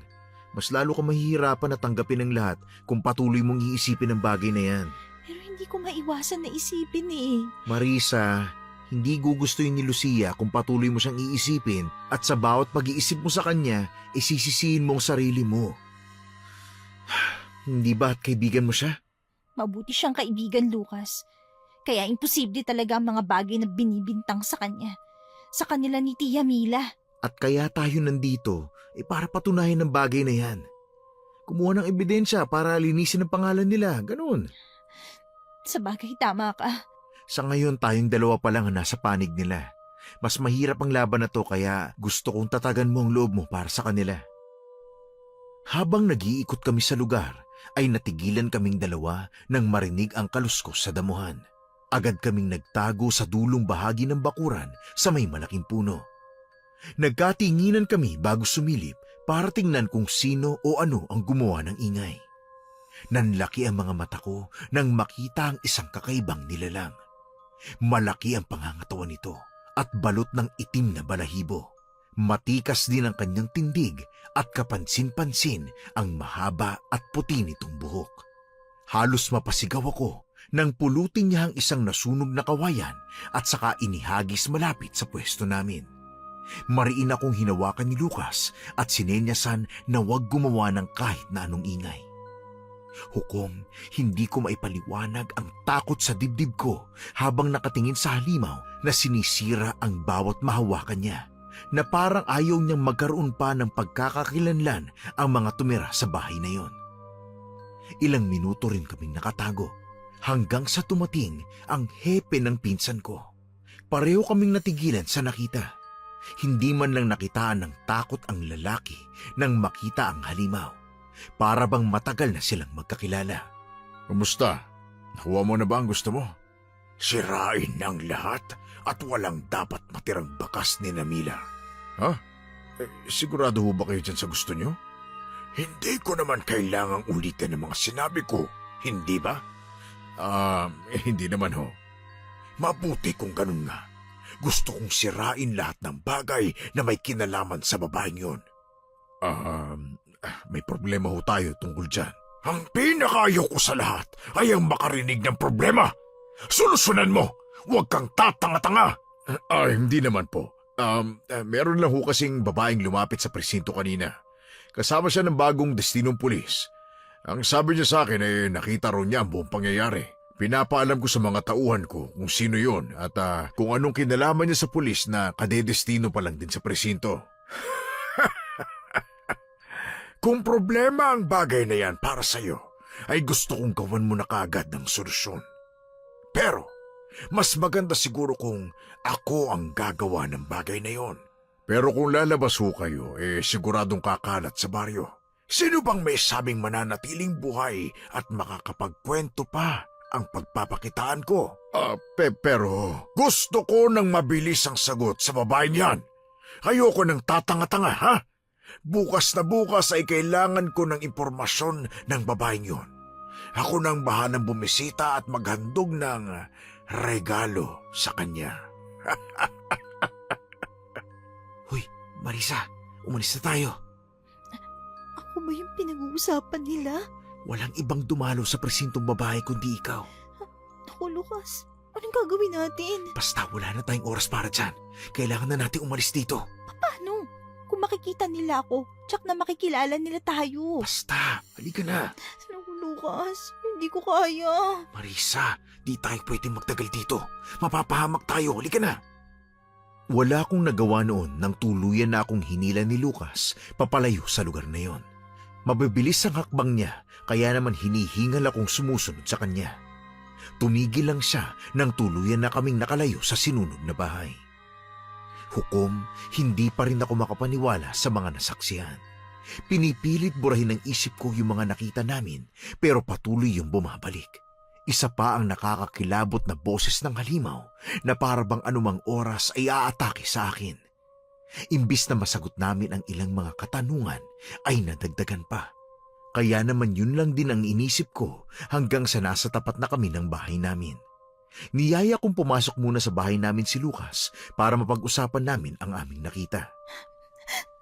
Mas lalo ka mahihirapan na tanggapin ang lahat kung patuloy mong iisipin ang bagay na yan. Pero hindi ko maiwasan na isipin eh. Marisa, hindi gugustuhin ni Lucia kung patuloy mo siyang iisipin at sa bawat pag-iisip mo sa kanya, isisisihin mo ang sarili mo. Hindi ba at kaibigan mo siya? Mabuti siyang kaibigan, Lucas. Kaya imposible talaga ang mga bagay na binibintang sa kanya. Sa kanila ni Tia Mila. At kaya tayo nandito para patunayan ang bagay na yan. Kumuha ng ebidensya para linisin ang pangalan nila, ganun. Sa bagay, tama ka. Sa ngayon tayong dalawa pa lang ang nasa panig nila. Mas mahirap ang laban na to kaya gusto kong tatagan mo ang loob mo para sa kanila. Habang nag-iikot kami sa lugar, ay natigilan kaming dalawa nang marinig ang kaluskos sa damuhan. Agad kaming nagtago sa dulong bahagi ng bakuran sa may malaking puno. Nagkatinginan kami bago sumilip para tingnan kung sino o ano ang gumawa ng ingay. Nanlaki ang mga mata ko nang makita ang isang kakaibang nilalang. Malaki ang pangangatawan nito at balot ng itim na balahibo. Matikas din ang kanyang tindig at kapansin-pansin ang mahaba at puti nitong buhok. Halos mapasigaw ako nang pulutin niya ang isang nasunog na kawayan at saka inihagis malapit sa pwesto namin. Mariin akong hinawakan ni Lucas at sinenyasan na huwag gumawa ng kahit na anong ingay. Hukom, hindi ko maipaliwanag ang takot sa dibdib ko habang nakatingin sa halimaw na sinisira ang bawat mahawakan niya, na parang ayaw niyang magkaroon pa ng pagkakakilanlan ang mga tumira sa bahay na yon. Ilang minuto rin kaming nakatago hanggang sa tumating ang hepe ng pinsan ko. Pareho kaming natigilan sa nakita. Hindi man lang nakitaan ng takot ang lalaki nang makita ang halimaw. Para bang matagal na silang magkakilala. Kumusta? Nakuha mo na ba ang gusto mo? Sirain ang lahat at walang dapat matirang bakas ni Namila. Ha? Sigurado ho ba kayo dyan sa gusto nyo? Hindi ko naman kailangang ulitin ang mga sinabi ko, hindi ba? Hindi naman ho. Mabuti kung ganun nga. Gusto kong sirain lahat ng bagay na may kinalaman sa babaeng yon. May problema ho tayo tungkol dyan. Ang pinakayaw ko sa lahat ay ang makarinig ng problema. Solusyonan mo! Huwag kang tatanga-tanga! Hindi naman po. Meron lang ho kasing babaeng lumapit sa presinto kanina. Kasama siya ng bagong destinong pulis. Ang sabi niya sa akin ay nakita raw niya ang buong pangyayari. Pinapaalam ko sa mga tauhan ko kung sino yon at kung anong kinalaman niya sa pulis na kadedestino pa lang din sa presinto. Kung problema ang bagay na yan para sa'yo, ay gusto kong gawan mo na kaagad ng solusyon. Pero, mas maganda siguro kung ako ang gagawa ng bagay na yon. Pero kung lalabas ho kayo, siguradong kakalat sa baryo. Sino bang may sabing mananatiling buhay at makakapagkwento pa ang pagpapakitaan ko? Pero... Gusto ko ng mabilis ang sagot sa babae niyan. Ayoko ng tatanga-tanga, ha? Bukas na bukas ay kailangan ko ng impormasyon ng babaeng yon. Ako nang bahalang bumisita at maghandog ng regalo sa kanya. Hoy, Marisa, umalis na tayo. Ako ba yung pinag-uusapan nila? Walang ibang dumalo sa presintong babae kundi ikaw. Naku, Lucas, anong gagawin natin? Basta wala na tayong oras para dyan. Kailangan na natin umalis dito. Paano? kung makikita nila ako, tsak na makikilala nila tayo. Basta, halika na. Naku, Lucas, hindi ko kaya. Marisa, di tayo pwedeng magtagal dito. Mapapahamak tayo, halika na. Wala akong nagawa noon nang tuluyan na akong hinila ni Lucas papalayo sa lugar na yon. Mabibilis ang hakbang niya, kaya naman hinihingal akong sumusunod sa kanya. Tumigil lang siya nang tuluyan na kaming nakalayo sa sinunod na bahay. Hukom, hindi pa rin ako makapaniwala sa mga nasaksihan. Pinipilit burahin ng isip ko yung mga nakita namin, pero patuloy yung bumabalik. Isa pa ang nakakakilabot na boses ng halimaw na parabang anumang oras ay aatake sa akin. Imbis na masagot namin ang ilang mga katanungan, ay nadagdagan pa. Kaya naman yun lang din ang inisip ko hanggang sa nasa tapat na kami ng bahay namin. Niyaya kong pumasok muna sa bahay namin si Lucas para mapag-usapan namin ang aming nakita.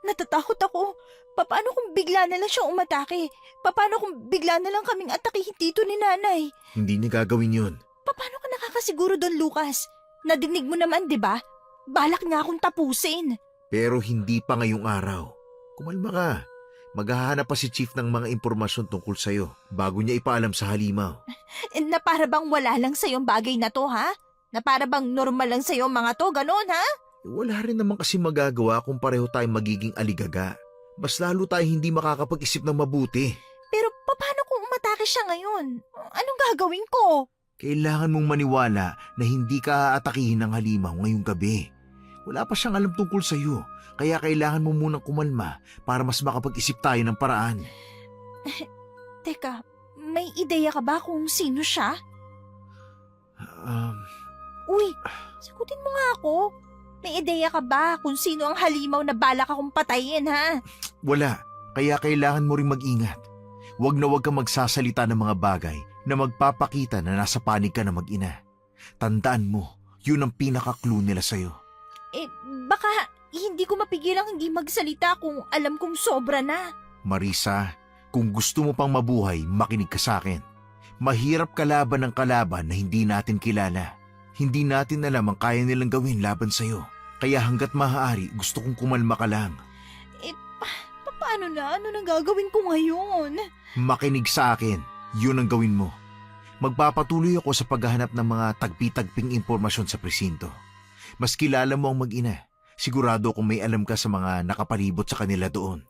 Natatakot ako. Paano kung bigla na lang siya umatake? Paano kung bigla na lang kaming atakihin dito ni nanay? Hindi niya gagawin yun. Paano ka nakakasiguro doon, Lucas? Nadinig mo naman, di ba? Balak niya akong tapusin. Pero hindi pa ngayong araw. Kumalma ka. Maghahanap pa si Chief ng mga impormasyon tungkol sa'yo bago niya ipaalam sa halimaw. Na para bang wala lang sa'yong bagay na to, ha? Na para bang normal lang sa'yo mga to, ganon, ha? Wala rin naman kasi magagawa kung pareho tayong magiging aligaga. Mas lalo tayo hindi makakapag-isip ng mabuti. Pero paano kung umatake siya ngayon? Anong gagawin ko? Kailangan mong maniwala na hindi ka aatakihin ng halimaw ngayong gabi. Wala pa siyang alam tungkol sa'yo, kaya kailangan mo munang kumalma para mas makapag-isip tayo ng paraan. Teka, may ideya ka ba kung sino siya? Uy, sagutin mo nga ako. May ideya ka ba kung sino ang halimaw na balak akong patayin, ha? Wala, kaya kailangan mo rin mag-ingat. Huwag na huwag kang magsasalita ng mga bagay na magpapakita na nasa panig ka na mag-ina. Tandaan mo, yun ang pinaka-clue nila sa'yo. Baka hindi ko mapigilang hindi magsalita kung alam kong sobra na. Marisa, kung gusto mo pang mabuhay, makinig ka sa akin. Mahirap kalaban ng kalaban na hindi natin kilala. Hindi natin alam ang kaya nilang gawin laban sa'yo. Kaya hanggat maaari, gusto kong kumalma ka lang. Paano na? Ano nang gagawin ko ngayon? Makinig sa akin. Yun ang gawin mo. Magpapatuloy ako sa paghahanap ng mga tagpi-tagping impormasyon sa presinto. Mas kilala mo ang mag-ina. Sigurado kung may alam ka sa mga nakapalibot sa kanila doon.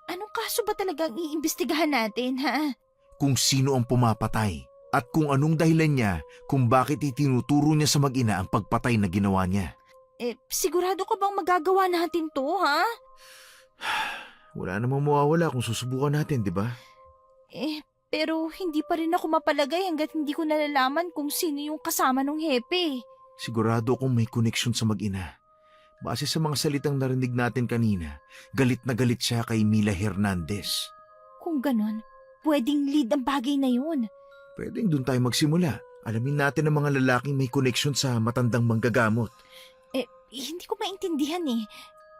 Anong kaso ba talagang iimbestigahan natin, ha? Kung sino ang pumapatay at kung anong dahilan niya kung bakit itinuturo niya sa mag-ina ang pagpatay na ginawa niya. Sigurado ka bang magagawa natin to, ha? Wala namang mawawala kung susubukan natin, di ba? Pero hindi pa rin ako mapalagay hanggat hindi ko nalalaman kung sino yung kasama ng hepe. Sigurado akong may koneksyon sa mag-ina. Base sa mga salitang narinig natin kanina, galit na galit siya kay Mila Hernandez. Kung ganon, pwedeng lead ang bagay na yun. Pwedeng doon tayo magsimula. Alamin natin ang mga lalaking may koneksyon sa matandang manggagamot. Hindi ko maintindihan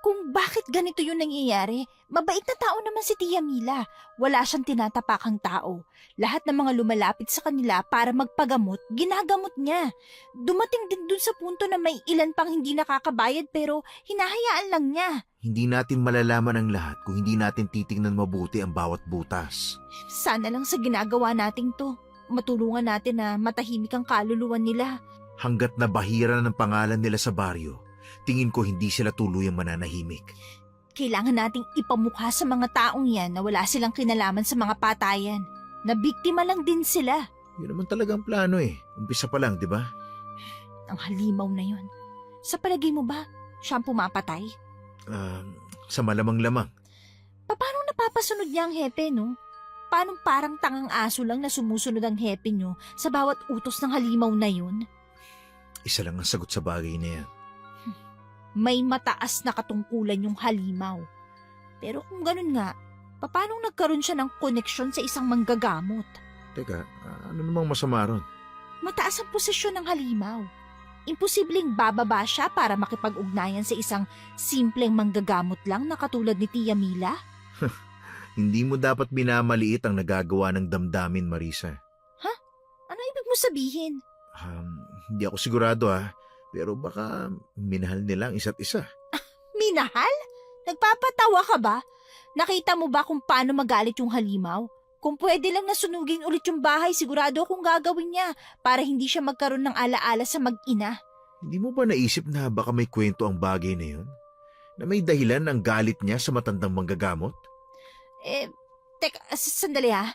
kung bakit ganito yung nangyayari. Mabait na tao naman si Tia Mila. Wala siyang tinatapakang tao. Lahat ng mga lumalapit sa kanila para magpagamot, ginagamot niya. Dumating din dun sa punto na may ilan pang hindi nakakabayad pero hinahayaan lang niya. Hindi natin malalaman ang lahat kung hindi natin titingnan mabuti ang bawat butas. Sana lang sa ginagawa nating to, matulungan natin na matahimik ang kaluluwa nila. Hanggat nabahira ng pangalan nila sa baryo, tingin ko hindi sila tuluyang mananahimik. Kailangan nating ipamukha sa mga taong yan na wala silang kinalaman sa mga patayan. Na biktima lang din sila. Yun naman talagang plano Umpisa pa lang, di ba? Ang halimaw na yun. Sa palagay mo ba, siya ang pumapatay? Sa malamang-lamang. Paano napapasunod niya ang hepe, no? Paano parang tangang aso lang na sumusunod ang hepe nyo sa bawat utos ng halimaw na yun? Isa lang ang sagot sa bagay na yan. May mataas na katungkulan yung halimaw. Pero kung ganun nga, paano nagkaroon siya ng koneksyon sa isang manggagamot? Teka, ano namang masama ron? Mataas ang posisyon ng halimaw. Imposibleng bababa siya para makipag-ugnayan sa isang simpleng manggagamot lang na katulad ni Tia Mila? Hindi mo dapat minamaliit ang nagagawa ng damdamin, Marisa. Ano ibig mo sabihin? Hindi ako sigurado pero baka minahal nila ang isa't isa. Minahal? Nagpapatawa ka ba? Nakita mo ba kung paano magalit yung halimaw? Kung pwede lang nasunugin ulit yung bahay, sigurado akong gagawin niya para hindi siya magkaroon ng alaala sa mag-ina. Hindi mo ba naisip na baka may kwento ang bagay na yun? Na may dahilan ang galit niya sa matandang manggagamot? Teka, sandali ha.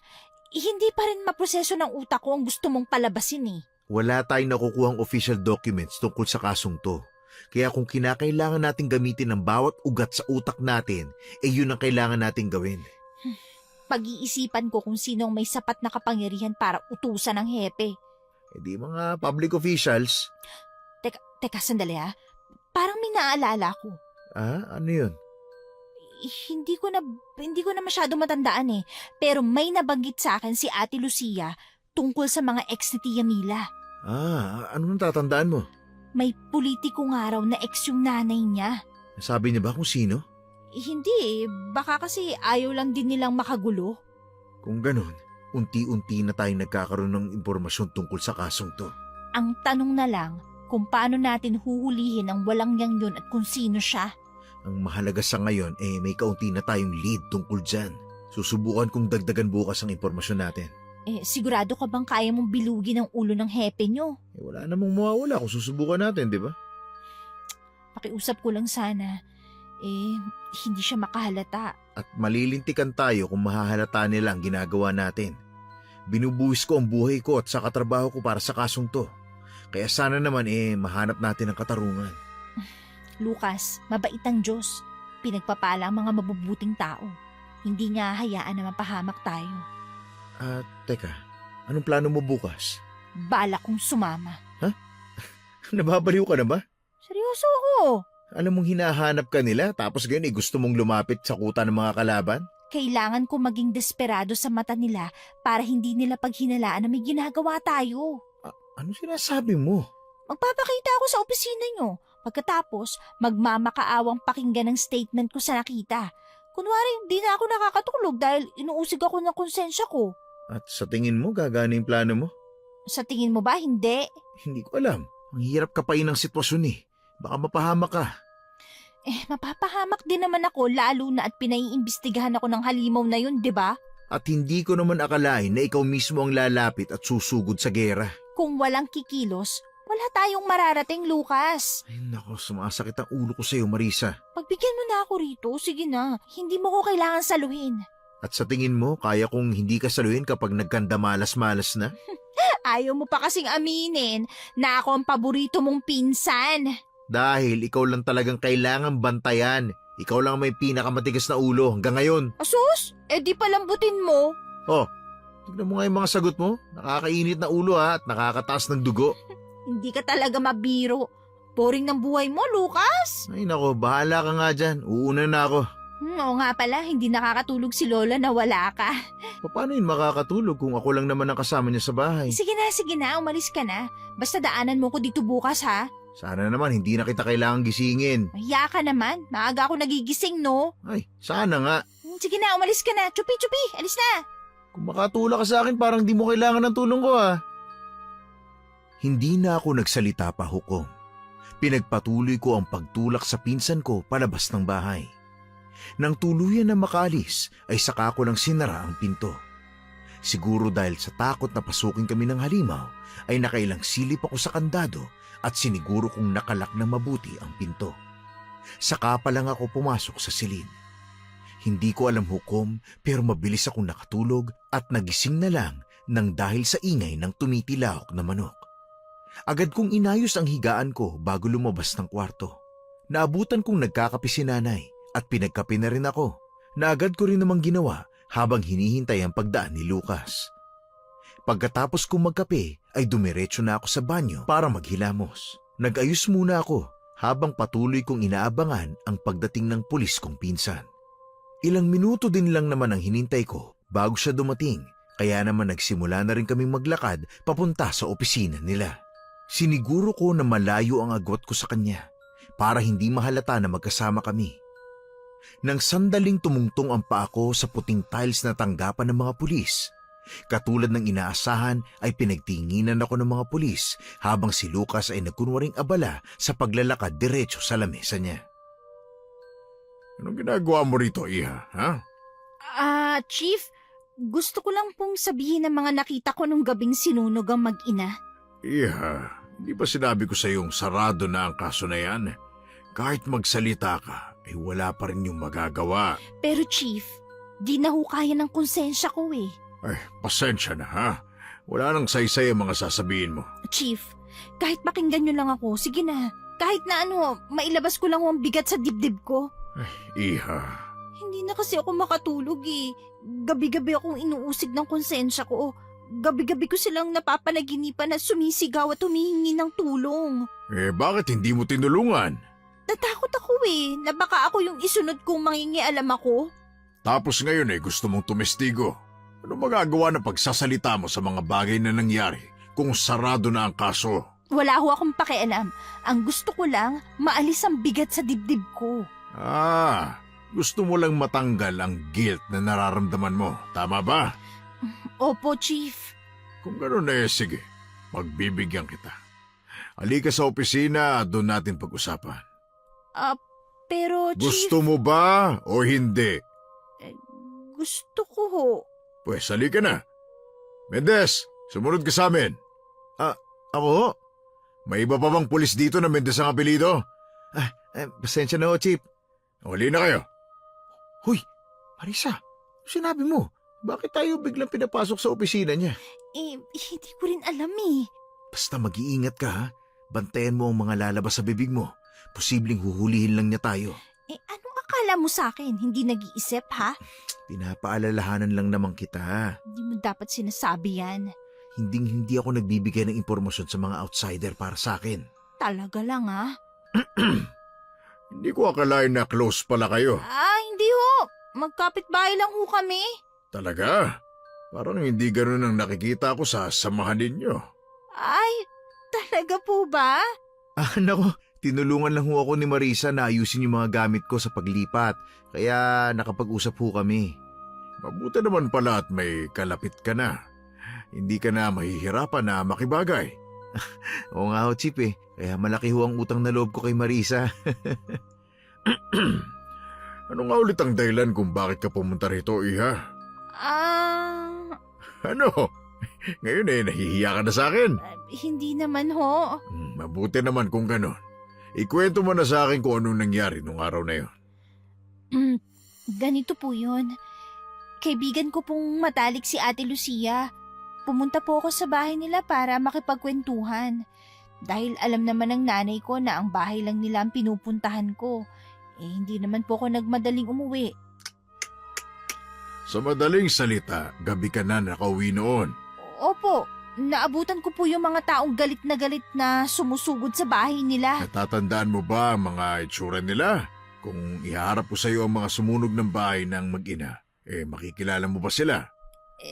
Hindi pa rin maproseso ng utak ko ang gusto mong palabasin eh. Wala tayong nakukuhang official documents tungkol sa kasong to. Kaya kung kinakailangan nating gamitin ang bawat ugat sa utak natin, yun ang kailangan nating gawin. Pag-iisipan ko kung sino ang may sapat na kapangyarihan para utusan ng hepe. Di mga public officials. Teka, sandali ha. Parang may naalala ko. Ano yun? Hindi ko na masyado matandaan eh. Pero may nabanggit sa akin si Ate Lucia tungkol sa mga ex ni Tia Mila. Ano nang tatandaan mo? May politiko nga raw na ex yung nanay niya. Sabi niya ba kung sino? Hindi eh. Baka kasi ayaw lang din nilang makagulo. Kung ganun, unti-unti na tayong nagkakaroon ng impormasyon tungkol sa kasong to. Ang tanong na lang kung paano natin huhulihin ang walang yang yun at kung sino siya. Ang mahalaga sa ngayon, may kaunti na tayong lead tungkol dyan. Susubukan kong dagdagan bukas ang impormasyon natin. Sigurado ka bang kaya mong bilugin ang ulo ng hepe nyo? Wala namang mawawala kung susubukan natin, di ba? Pakiusap ko lang sana. Hindi siya makahalata. At malilintikan tayo kung mahahalata nila ang ginagawa natin. Binubuhis ko ang buhay ko at sa katrabaho ko para sa kasong to. Kaya sana naman mahanap natin ang katarungan. Lucas, mabait ang Diyos. Pinagpapala ang mga mabubuting tao. Hindi niya hayaan na mapahamak tayo. Teka, anong plano mo bukas? Bala kong sumama. Nababaliw ka na ba? Seryoso ako. Alam mong hinahanap ka nila tapos ganyan gusto mong lumapit sa kuta ng mga kalaban? Kailangan ko maging desperado sa mata nila para hindi nila paghinalaan na may ginagawa tayo. Ano sinasabi mo? Magpapakita ako sa opisina nyo. Pagkatapos, magmamakaawang pakinggan ang statement ko sa nakita. Kunwari, di na ako nakakatulog dahil inuusig ako ng konsensya ko. At sa tingin mo, gagana yung plano mo? Sa tingin mo ba, hindi? Hindi ko alam. Ang hirap kapain ng sitwasyon eh. Baka mapahamak ka. Mapapahamak din naman ako lalo na at pinaiimbestigahan ako ng halimaw na yun, di ba? At hindi ko naman akalain na ikaw mismo ang lalapit at susugod sa gera. Kung walang kikilos, wala tayong mararating, Lucas. Ay nako, sumasakit ang ulo ko sa'yo, Marisa. Pagbigyan mo na ako rito, sige na. Hindi mo ko kailangan saluhin. At sa tingin mo, kaya kong hindi ka saluhin kapag nagkanda malas-malas na? Ayaw mo pa kasing aminin na ako ang paborito mong pinsan. Dahil ikaw lang talagang kailangan bantayan. Ikaw lang may pinakamatigas na ulo hanggang ngayon. Asus, di palambutin mo. Tignan mo nga yung mga sagot mo. Nakakainit na ulo at nakakataas ng dugo. Hindi ka talaga mabiro. Boring ng buhay mo, Lucas. Ay nako, bahala ka nga dyan. Uuna na ako. Oo nga pala, hindi nakakatulog si Lola na wala ka. Paano yun makakatulog kung ako lang naman ang kasama niya sa bahay? Sige na, umalis ka na. Basta daanan mo ko dito bukas ha. Sana naman hindi na kita kailangang gisingin. Mahiya ka naman, maaga ako nagigising no. Ay, sana nga. Sige na, umalis ka na. Chupi, alis na. Kung makatulak ka sa akin parang di mo kailangan ng tulong ko Hindi na ako nagsalita pa, Hukom. Pinagpatuloy ko ang pagtulak sa pinsan ko palabas ng bahay. Nang tuluyan na makaalis ay saka ko lang sinara ang pinto. Siguro dahil sa takot na pasukin kami ng halimaw ay nakailang silip ako sa kandado at siniguro kong nakalak na mabuti ang pinto. Saka pa lang ako pumasok sa silid. Hindi ko alam, Hukom, pero mabilis akong nakatulog at nagising na lang nang dahil sa ingay ng tumitilahok na manok. Agad kong inayos ang higaan ko bago lumabas ng kwarto. Naabutan kong nagkakape si nanay at pinagkape na rin ako na agad ko rin namang ginawa habang hinihintay ang pagdaan ni Lucas. Pagkatapos kong magkape ay dumiretso na ako sa banyo para maghilamos. Nag-ayos muna ako habang patuloy kong inaabangan ang pagdating ng pulis kong pinsan. Ilang minuto din lang naman ang hinintay ko bago siya dumating, kaya naman nagsimula na rin kaming maglakad papunta sa opisina nila. Siniguro ko na malayo ang agwat ko sa kanya para hindi mahalata na magkasama kami. Nang sandaling tumungtong ang paa ko sa puting tiles na tanggapan ng mga pulis, katulad ng inaasahan ay pinagtinginan ako ng mga pulis habang si Lucas ay nagkunwaring abala sa paglalakad diretso sa lamesa niya. Anong ginagawa mo rito, Iha? Ha? Chief, gusto ko lang pong sabihin ng mga nakita ko nung gabing sinunog ang mag-ina. Iha, hindi ba sinabi ko sa iyong sarado na ang kaso na yan? Kahit magsalita ka, ay wala pa rin yung magagawa. Pero Chief, di na ho kaya ng konsensya ko eh. Ay, pasensya na ha. Wala nang saysay ang mga sasabihin mo. Chief, kahit pakinggan nyo lang ako, sige na. Kahit na mailabas ko lang ang bigat sa dibdib ko. Iha, Hindi na kasi ako makatulog eh. Gabi-gabi akong inuusig ng konsensya ko. Gabi-gabi ko silang napapanaginipan na sumisigaw at humihingi ng tulong. bakit hindi mo tinulungan? Natakot ako eh, na baka ako yung isunod kong mangingialam ako. Tapos ngayon gusto mong tumestigo. Ano magagawa na pagsasalita mo sa mga bagay na nangyari kung sarado na ang kaso? Wala ho akong pakialam. Ang gusto ko lang, maalis ang bigat sa dibdib ko. Gusto mo lang matanggal ang guilt na nararamdaman mo. Tama ba? Opo, Chief. Kung gano'n sige. Magbibigyan kita. Halika sa opisina at doon natin pag-usapan. Pero Chief... Gusto mo ba o hindi? Gusto ko ho. Pues halika na. Mendez, sumunod ka sa amin. Ako? May iba pa bang pulis dito na Mendez ang apelido? Pasensya na ho, Chief. Huli na kayo. Hoy, Marisa, sinabi mo, bakit tayo biglang pinapasok sa opisina niya? Hindi ko rin alam eh. Basta mag-iingat ka ha. Bantayan mo ang mga lalabas sa bibig mo. Posibleng huhulihin lang niya tayo. Anong akala mo sa akin? Hindi nag-iisip, ha? Pinapaalalahanan lang naman kita. Hindi mo dapat sinasabi yan. Hindi ako nagbibigay ng impormasyon sa mga outsider para sa akin. Talaga lang, ha? Hindi ko akalain na close pala kayo. Hindi ho. Magkapit-bahay lang ho kami. Talaga? Parang hindi ganun ang nakikita ko sa samahan ninyo. Ay, talaga po ba? Nako, tinulungan lang ho ako ni Marisa na ayusin yung mga gamit ko sa paglipat. Kaya nakapag-usap ho kami. Mabuti naman pala at may kalapit ka na. Hindi ka na mahihirapan na makibagay. Oo nga ho, Chip eh. Kaya malaki ho ang utang na loob ko kay Marisa. Ano nga ulit ang dahilan kung bakit ka pumunta rito, Iha? Ano? Ngayon nahihiya ka na sa akin. Hindi naman ho. Mabuti naman kung ganon. Ikwento mo na sa akin kung anong nangyari nung araw na yon. Ganito po yun. Kaibigan ko pong matalik si Ate Lucia. Pumunta po ako sa bahay nila para makipagkwentuhan. Dahil alam naman ng nanay ko na ang bahay lang nila ang pinupuntahan ko. Hindi naman po ako nagmadaling umuwi. Sa madaling salita, gabi ka na nakauwi noon. Opo, naabutan ko po yung mga taong galit na sumusugod sa bahay nila. Natatandaan mo ba ang mga itsura nila? Kung iharap ko sa iyo ang mga sumunog ng bahay ng mag-ina, makikilala mo ba sila?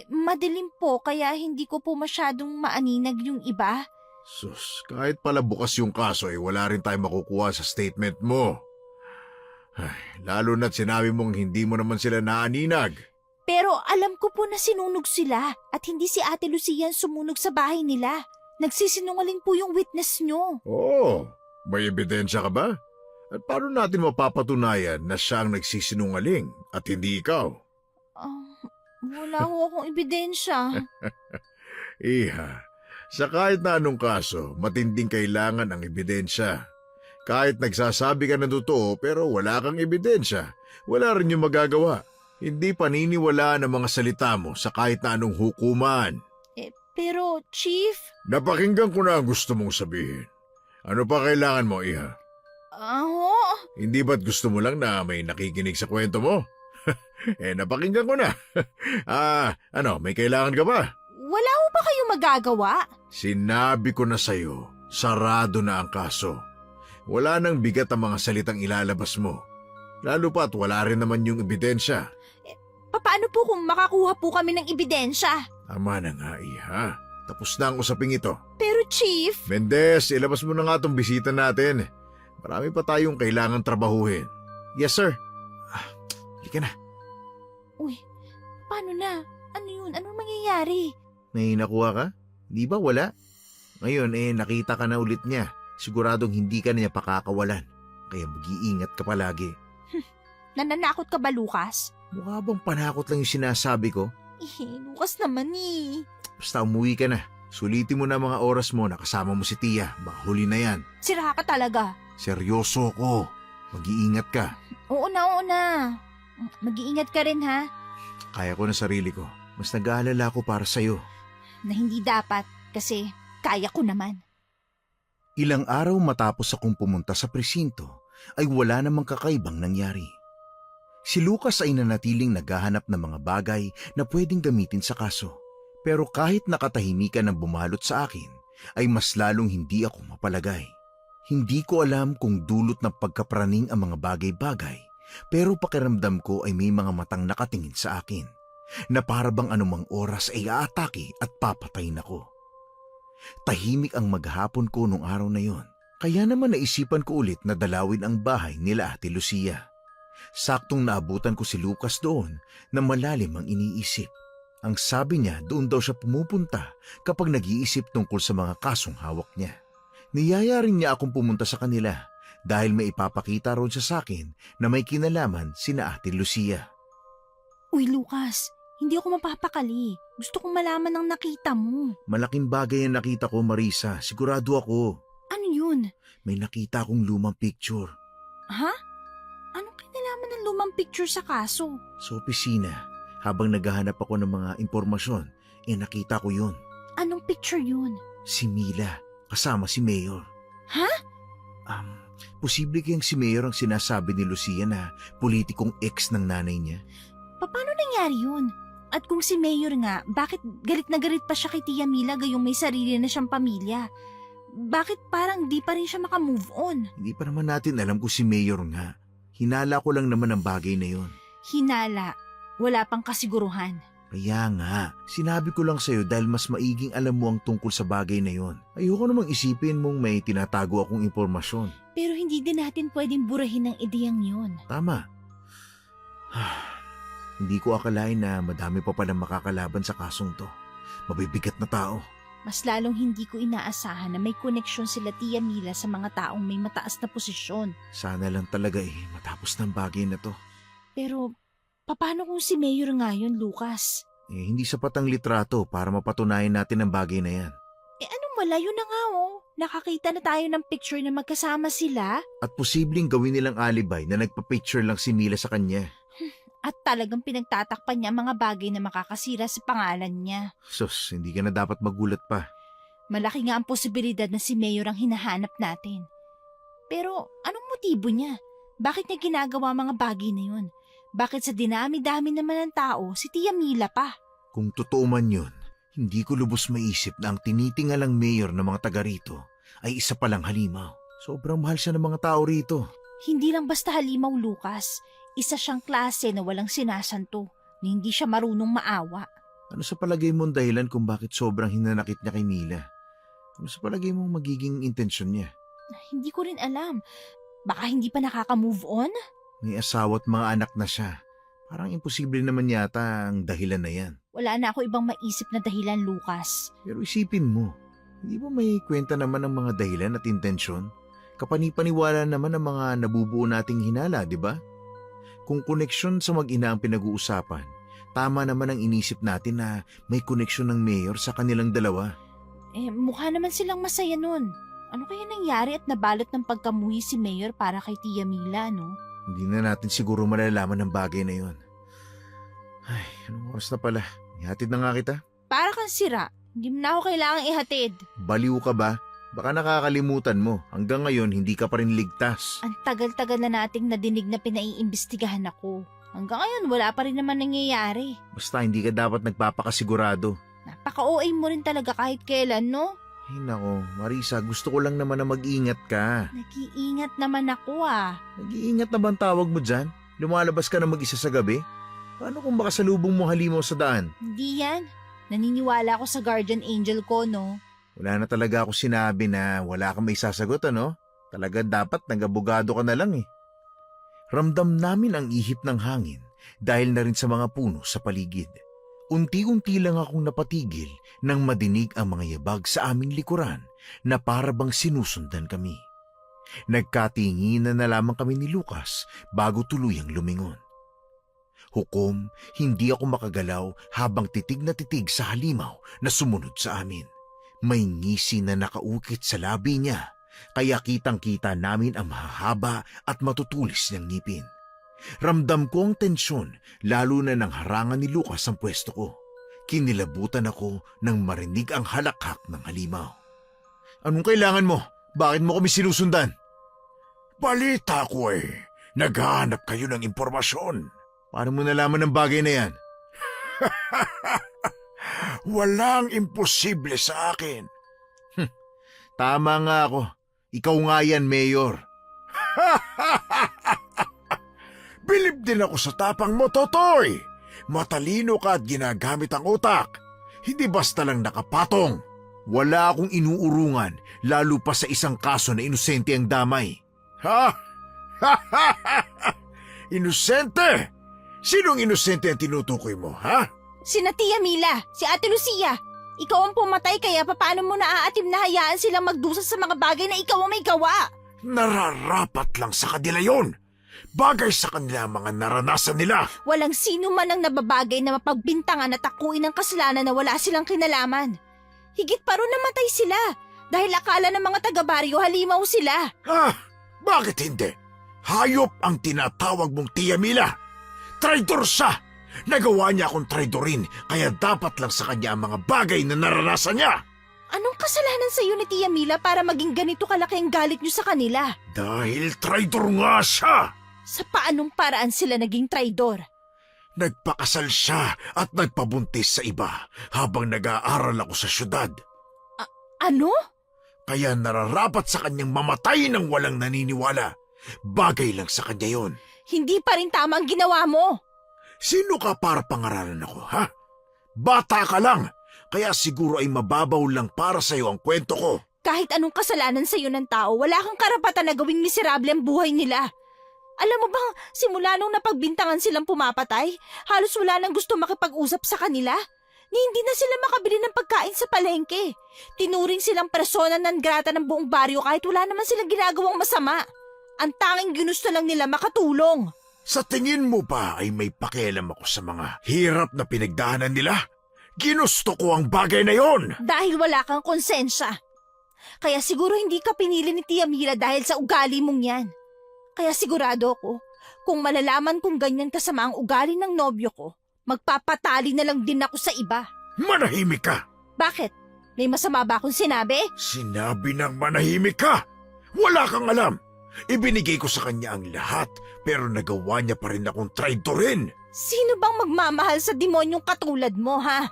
Madilim po kaya hindi ko po masyadong maaninag yung iba. Sus, kahit pala bukas yung kaso wala rin tayong makukuha sa statement mo. Lalo na't sinabi mong hindi mo naman sila naaninag. Pero alam ko po na sinunog sila at hindi si Ate Lucia ang sumunog sa bahay nila. Nagsisinungaling po yung witness nyo. Oo, may ebidensya ka ba? At paano natin mapapatunayan na siya ang nagsisinungaling at hindi ikaw? Wala ho akong ebidensya. Iha, sa kahit na anong kaso, matinding kailangan ang ebidensya. Kahit nagsasabi ka ng totoo pero wala kang ebidensya, wala rin yung magagawa. Hindi paniniwala ng mga salita mo sa kahit na anong hukuman. Pero, Chief... Napakinggan ko na ang gusto mong sabihin. Ano pa kailangan mo, Iha? Hindi ba't gusto mo lang na may nakikinig sa kwento mo? Napakinggan ko na. May kailangan ka ba? Wala ho ba kayo magagawa? Sinabi ko na sa'yo, sarado na ang kaso. Wala nang bigat ang mga salitang ilalabas mo. Lalo pa't wala rin naman yung ebidensya. Paano po kung makakuha po kami ng ebidensya? Tama na nga, Iha. Tapos na ang usaping ito. Pero Chief... Mendez, ilabas mo na nga itong bisita natin. Marami pa tayong kailangan trabahuhin. Yes, sir. Halika na. Uy, paano na? Ano yun? Anong mangyayari? May nakuha ka? Di ba wala? Ngayon nakita ka na ulit niya. Siguradong hindi ka na niya pakakawalan. Kaya mag-iingat ka palagi. Nananakot ka ba, Lucas? Mukha bang panakot lang yung sinasabi ko? Lucas naman eh. Basta umuwi ka na. Sulitin mo na mga oras mo na kasama mo si Tia. Baka huli na yan. Sira ka talaga. Seryoso ko. Mag-iingat ka. Oo na. Mag-iingat ka rin ha. Kaya ko na sarili ko. Mas nag-aalala ko para sa'yo. Na hindi dapat kasi kaya ko naman. Ilang araw matapos akong pumunta sa presinto, ay wala namang kakaibang nangyari. Si Lucas ay nanatiling naghahanap ng mga bagay na pwedeng gamitin sa kaso. Pero kahit nakatahimikan ng bumalot sa akin, ay mas lalong hindi ako mapalagay. Hindi ko alam kung dulot ng pagkapraning ang mga bagay-bagay, pero pakiramdam ko ay may mga matang nakatingin sa akin, na parabang anumang oras ay aatake at papatayin ako. Tahimik ang maghapon ko nung araw na yon, kaya naman naisipan ko ulit na dalawin ang bahay nila Ate Lucia. Saktong naabutan ko si Lucas doon na malalim ang iniisip. Ang sabi niya, doon daw siya pumupunta kapag nag-iisip tungkol sa mga kasong hawak niya. Niyaya rin niya akong pumunta sa kanila dahil may ipapakita ron siya sa akin na may kinalaman sina Ate Lucia. Uy, Lucas, hindi ako mapapakali. Gusto kong malaman ang nakita mo. Malaking bagay ang nakita ko, Marisa. Sigurado ako. Ano yun? May nakita akong lumang picture. Ha? Anong kinalaman ng lumang picture sa kaso? Sa opisina, habang naghahanap ako ng mga impormasyon, nakita ko yun. Anong picture yun? Si Mila, kasama si Mayor. Ha? Posible kayang si Mayor ang sinasabi ni Lucia na politikong ex ng nanay niya? Paano nangyari yun? At kung si Mayor nga, bakit galit na galit pa siya kay Tia Mila gayong may sarili na siyang pamilya? Bakit parang di pa rin siya makamove on? Hindi pa naman natin alam kung si Mayor nga. Hinala ko lang naman ang bagay na yon. Hinala. Wala pang kasiguruhan. Kaya nga, sinabi ko lang sa'yo dahil mas maiging alam mo ang tungkol sa bagay na yon. Ayoko namang isipin mong may tinatago akong impormasyon. Pero hindi din natin pwedeng burahin ang ideyang yun. Tama. Hindi ko akalain na madami pa palang makakalaban sa kasong to. Mabibigat na tao. Mas lalong hindi ko inaasahan na may koneksyon sila Tia Mila sa mga taong may mataas na posisyon. Sana lang talaga matapos ng bagay na to. Pero, paano kung si Mayor nga yun, Lucas? Hindi sapat ang litrato para mapatunayan natin ang bagay na yan. Anong wala yun na nga oh. Nakakita na tayo ng picture na magkasama sila. At posibleng gawin nilang alibay na nagpa-picture lang si Mila sa kanya. At talagang pinagtatakpan niya ang mga bagay na makakasira sa pangalan niya. Sus, hindi ka na dapat magulat pa. Malaki nga ang posibilidad na si Mayor ang hinahanap natin. Pero anong motibo niya? Bakit niya ginagawa mga bagay na yun? Bakit sa dinami-dami naman ng tao, si Tia Mila pa? Kung totoo man yun, hindi ko lubos maisip na ang tinitingalang mayor ng mga taga rito ay isa palang halimaw. Sobrang mahal siya ng mga tao rito. Hindi lang basta halimaw, Lucas. Isa siyang klase na walang sinasanto, na hindi siya marunong maawa. Ano sa palagay mong dahilan kung bakit sobrang hinanakit niya kay Mila? Ano sa palagay mong magiging intensyon niya? Hindi ko rin alam. Baka hindi pa nakaka-move on? May asawa at mga anak na siya. Parang imposible naman yata ang dahilan na yan. Wala na ako ibang maisip na dahilan, Lucas. Pero isipin mo, hindi ba may kwenta naman ang mga dahilan at intensyon? Kapanipaniwala naman ang mga nabubuo nating hinala, di ba? Kung koneksyon sa mag-ina ang pinag-uusapan, tama naman ang inisip natin na may koneksyon ng mayor sa kanilang dalawa. Mukha naman silang masaya nun. Ano kaya nangyari at nabalot ng pagkamuhi si Mayor para kay Tia Mila, no? Hindi na natin siguro malalaman ang bagay na yon. Ay, anong oras na pala? Ihatid na nga kita. Para kang sira. Hindi mo na ako kailangang ihatid. Baliw ka ba? Baka nakakalimutan mo. Hanggang ngayon, hindi ka pa rin ligtas. Ang tagal-tagal na nating nadinig na pinaiimbestigahan ako. Hanggang ngayon, wala pa rin naman nangyayari. Basta hindi ka dapat nagpapakasigurado. Napaka-OA mo rin talaga kahit kailan, no? Ay nako, Marisa, gusto ko lang naman na mag-ingat ka. Nag-iingat naman ako ah. Nag-iingat na ba ang tawag mo dyan? Lumalabas ka na mag-isa sa gabi? Paano kung baka salubong mo halimaw sa daan? Hindi yan. Naniniwala ako sa guardian angel ko, no? Wala na talaga ako sinabi na wala kang may sasagot, ano? Talaga dapat nag-abogado ka na lang eh. Ramdam namin ang ihip ng hangin dahil na rin sa mga puno sa paligid. Unti-unti lang akong napatigil nang madinig ang mga yabag sa aming likuran na para bang sinusundan kami. Nagkatinginan na lamang kami ni Lucas bago tuluyang lumingon. Hukom, hindi ako makagalaw habang titig na titig sa halimaw na sumunod sa amin. May ngisi na nakaukit sa labi niya, kaya kitang-kita namin ang mahahaba at matutulis niyang ngipin. Ramdam ko ang tensyon, lalo na nang harangan ni Lucas ang pwesto ko. Kinilabutan ako nang marinig ang halakhak ng halimaw. Anong kailangan mo? Bakit mo kami sinusundan? Balita ko naghahanap kayo ng impormasyon. Paano mo nalaman ang bagay na yan? Walang imposible sa akin. Tama nga ako. Ikaw nga yan, Mayor. Bilib din ako sa tapang mo, Totoy. Matalino ka at ginagamit ang utak. Hindi basta lang nakapatong. Wala akong inuurungan, lalo pa sa isang kaso na inosente ang damay. Ha? Inosente? Sinong inosente ang tinutukoy mo, ha? Sina Tia Mila, si Ate Lucia. Ikaw ang pumatay kaya paano mo naaatim na hayaan silang magdusa sa mga bagay na ikaw ang may gawa? Nararapat lang sa kanila yon. Bagay sa kanila ang mga naranasan nila. Walang sino man ang nababagay na mapagbintangan at takuin ang kasalanan na wala silang kinalaman. Higit pa ron namatay sila dahil akala ng mga taga-baryo halimaw sila. Bakit hindi? Hayop ang tinatawag mong Tia Mila. Traidor siya! Nagawa niya akong traidorin kaya dapat lang sa kanya ang mga bagay na naranasan niya. Anong kasalanan sa iyo ni Tia Mila para maging ganito kalaki ang galit niyo sa kanila? Dahil traidor nga siya! Sa paanong paraan sila naging traidor? Nagpakasal siya at nagpabuntis sa iba habang nag-aaral ako sa syudad. Ano? Kaya nararapat sa kanyang mamatay ng walang naniniwala. Bagay lang sa kanya yon. Hindi pa rin tama ang ginawa mo. Sino ka para pangaralan ako, ha? Bata ka lang, kaya siguro ay mababaw lang para sa'yo ang kwento ko. Kahit anong kasalanan sa iyo ng tao, wala kang karapatan na gawing miserable ang buhay nila. Alam mo bang simula nung napagbintangan silang pumapatay, halos wala nang gusto makipag-usap sa kanila? Ni hindi na sila makabili ng pagkain sa palengke. Tinuring silang persona non grata ng buong baryo kahit wala naman silang ginagawang masama. Ang tanging ginusto lang nila makatulong. Sa tingin mo ba ay may pakialam ako sa mga hirap na pinagdaanan nila? Ginusto ko ang bagay na yon. Dahil wala kang konsensya. Kaya siguro hindi ka pinili ni Tia Mila dahil sa ugali mong yan. Kaya sigurado ako, kung malalaman kong ganyan kasama ang ugali ng nobyo ko, magpapatali na lang din ako sa iba. Manahimik ka! Bakit? May masama ba akong sinabi? Sinabi ng manahimik ka! Wala kang alam! Ibinigay ko sa kanya ang lahat pero nagawa niya pa rin akong traidorin. Sino bang magmamahal sa demonyong katulad mo, ha?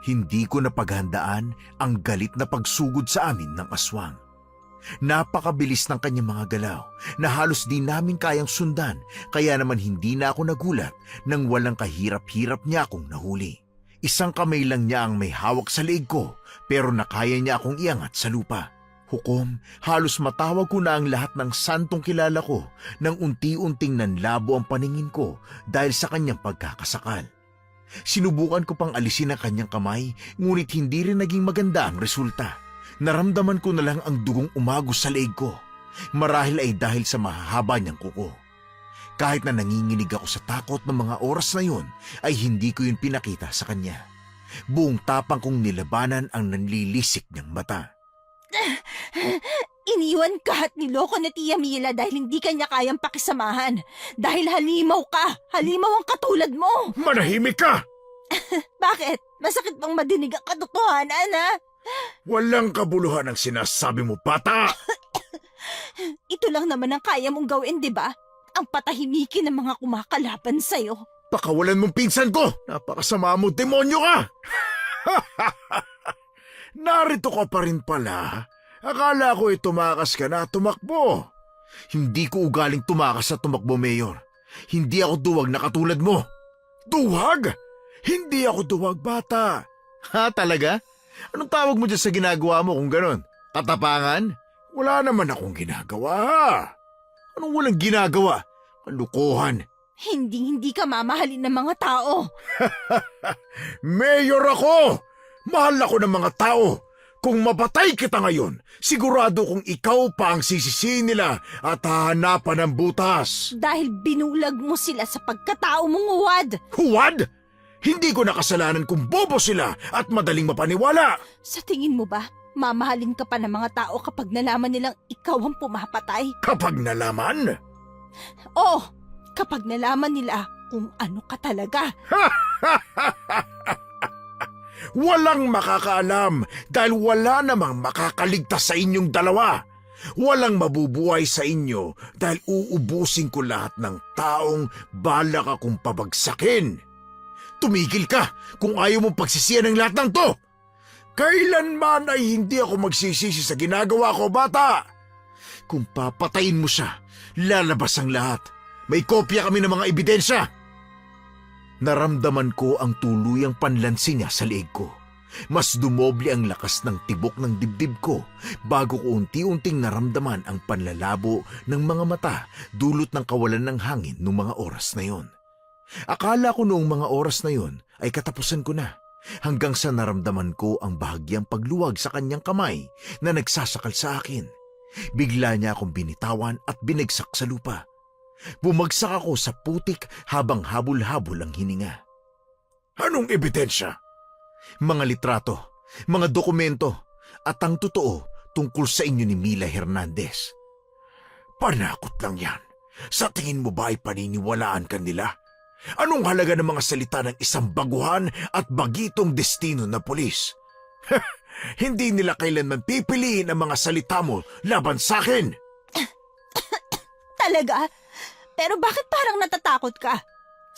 Hindi ko napaghandaan ang galit na pagsugod sa amin ng aswang. Napakabilis ng kanyang mga galaw na halos di namin kayang sundan kaya naman hindi na ako nagulat nang walang kahirap-hirap niya akong nahuli. Isang kamay lang niya ang may hawak sa leeg ko pero nakaya niya akong iangat sa lupa. Hukom, halos matawag ko na ang lahat ng santong kilala ko nang unti-unting nanlabo ang paningin ko dahil sa kanyang pagkakasakal. Sinubukan ko pang alisin ang kanyang kamay ngunit hindi rin naging maganda ang resulta. Naramdaman ko na lang ang dugong umagos sa leeg ko. Marahil ay dahil sa mahahaba niyang kuko. Kahit na nanginginig ako sa takot ng mga oras na yun, ay hindi ko yun pinakita sa kanya. Buong tapang kong nilabanan ang nanlilisik niyang mata. Iniwan ka at niloko ni Tia Mila dahil hindi kanya kayang pakisamahan. Dahil halimaw ka! Halimaw ang katulad mo! Manahimik ka! Bakit? Masakit bang madinig ang katotohanan, ha? Walang kabuluhan ang sinasabi mo, bata! Ito lang naman ang kaya mong gawin, di ba? Ang patahimikin ng mga kumakalaban sa'yo. Pakawalan mong pinsan ko! Napakasama mo, demonyo ka! Narito ka pa rin pala. Akala ko tumakas ka na tumakbo. Hindi ko ugaling tumakas sa tumakbo, Mayor. Hindi ako duwag na katulad mo. Duwag? Hindi ako duwag, bata. Ha, talaga? Anong tawag mo dyan sa ginagawa mo kung ganon? Katapangan? Wala naman akong ginagawa. Anong walang ginagawa? Kalukuhan. Hindi ka mamahalin ng mga tao. Mayor ako! Mahal ako ng mga tao. Kung mapatay kita ngayon, sigurado kung ikaw pa ang sisisihin nila at hahanapan ng butas. Dahil binulag mo sila sa pagkatao mong huwad. Huwad? Hindi ko nakasalanan kung bobo sila at madaling mapaniwala. Sa tingin mo ba, mamahalin ka pa ng mga tao kapag nalaman nilang ikaw ang pumapatay? Kapag nalaman, Oo, kapag nalaman nila kung ano ka talaga. walang makakaalam dahil wala namang makakaligtas sa inyong dalawa. Walang mabubuhay sa inyo dahil uubusin ko lahat ng taong balak akong pabagsakin. Tumigil ka kung ayaw mong pagsisiyan ng lahat ng to. Kailanman ay hindi ako magsisisi sa ginagawa ko, bata. Kung papatayin mo siya, lalabas ang lahat. May kopya kami ng mga ebidensya. Naramdaman ko ang tuluyang panlansi niya sa leeg ko. Mas dumoble ang lakas ng tibok ng dibdib ko bago ko unti-unting naramdaman ang panlalabo ng mga mata dulot ng kawalan ng hangin noong mga oras na yon. Akala ko noong mga oras na yon ay katapusan ko na hanggang sa naramdaman ko ang bahagyang pagluwag sa kanyang kamay na nagsasakal sa akin. Bigla niya akong binitawan at binagsak sa lupa. Bumagsak ako sa putik habang habol-habol ang hininga. Anong ebidensya? Mga litrato, mga dokumento, at ang totoo tungkol sa inyo ni Mila Hernandez. Panakot lang yan. Sa tingin mo ba ay paniniwalaan ka nila? Anong halaga ng mga salita ng isang baguhan at bagitong destino na pulis? Hindi nila kailanman pipiliin ang mga salita mo laban sa akin. Talaga? Pero bakit parang natatakot ka?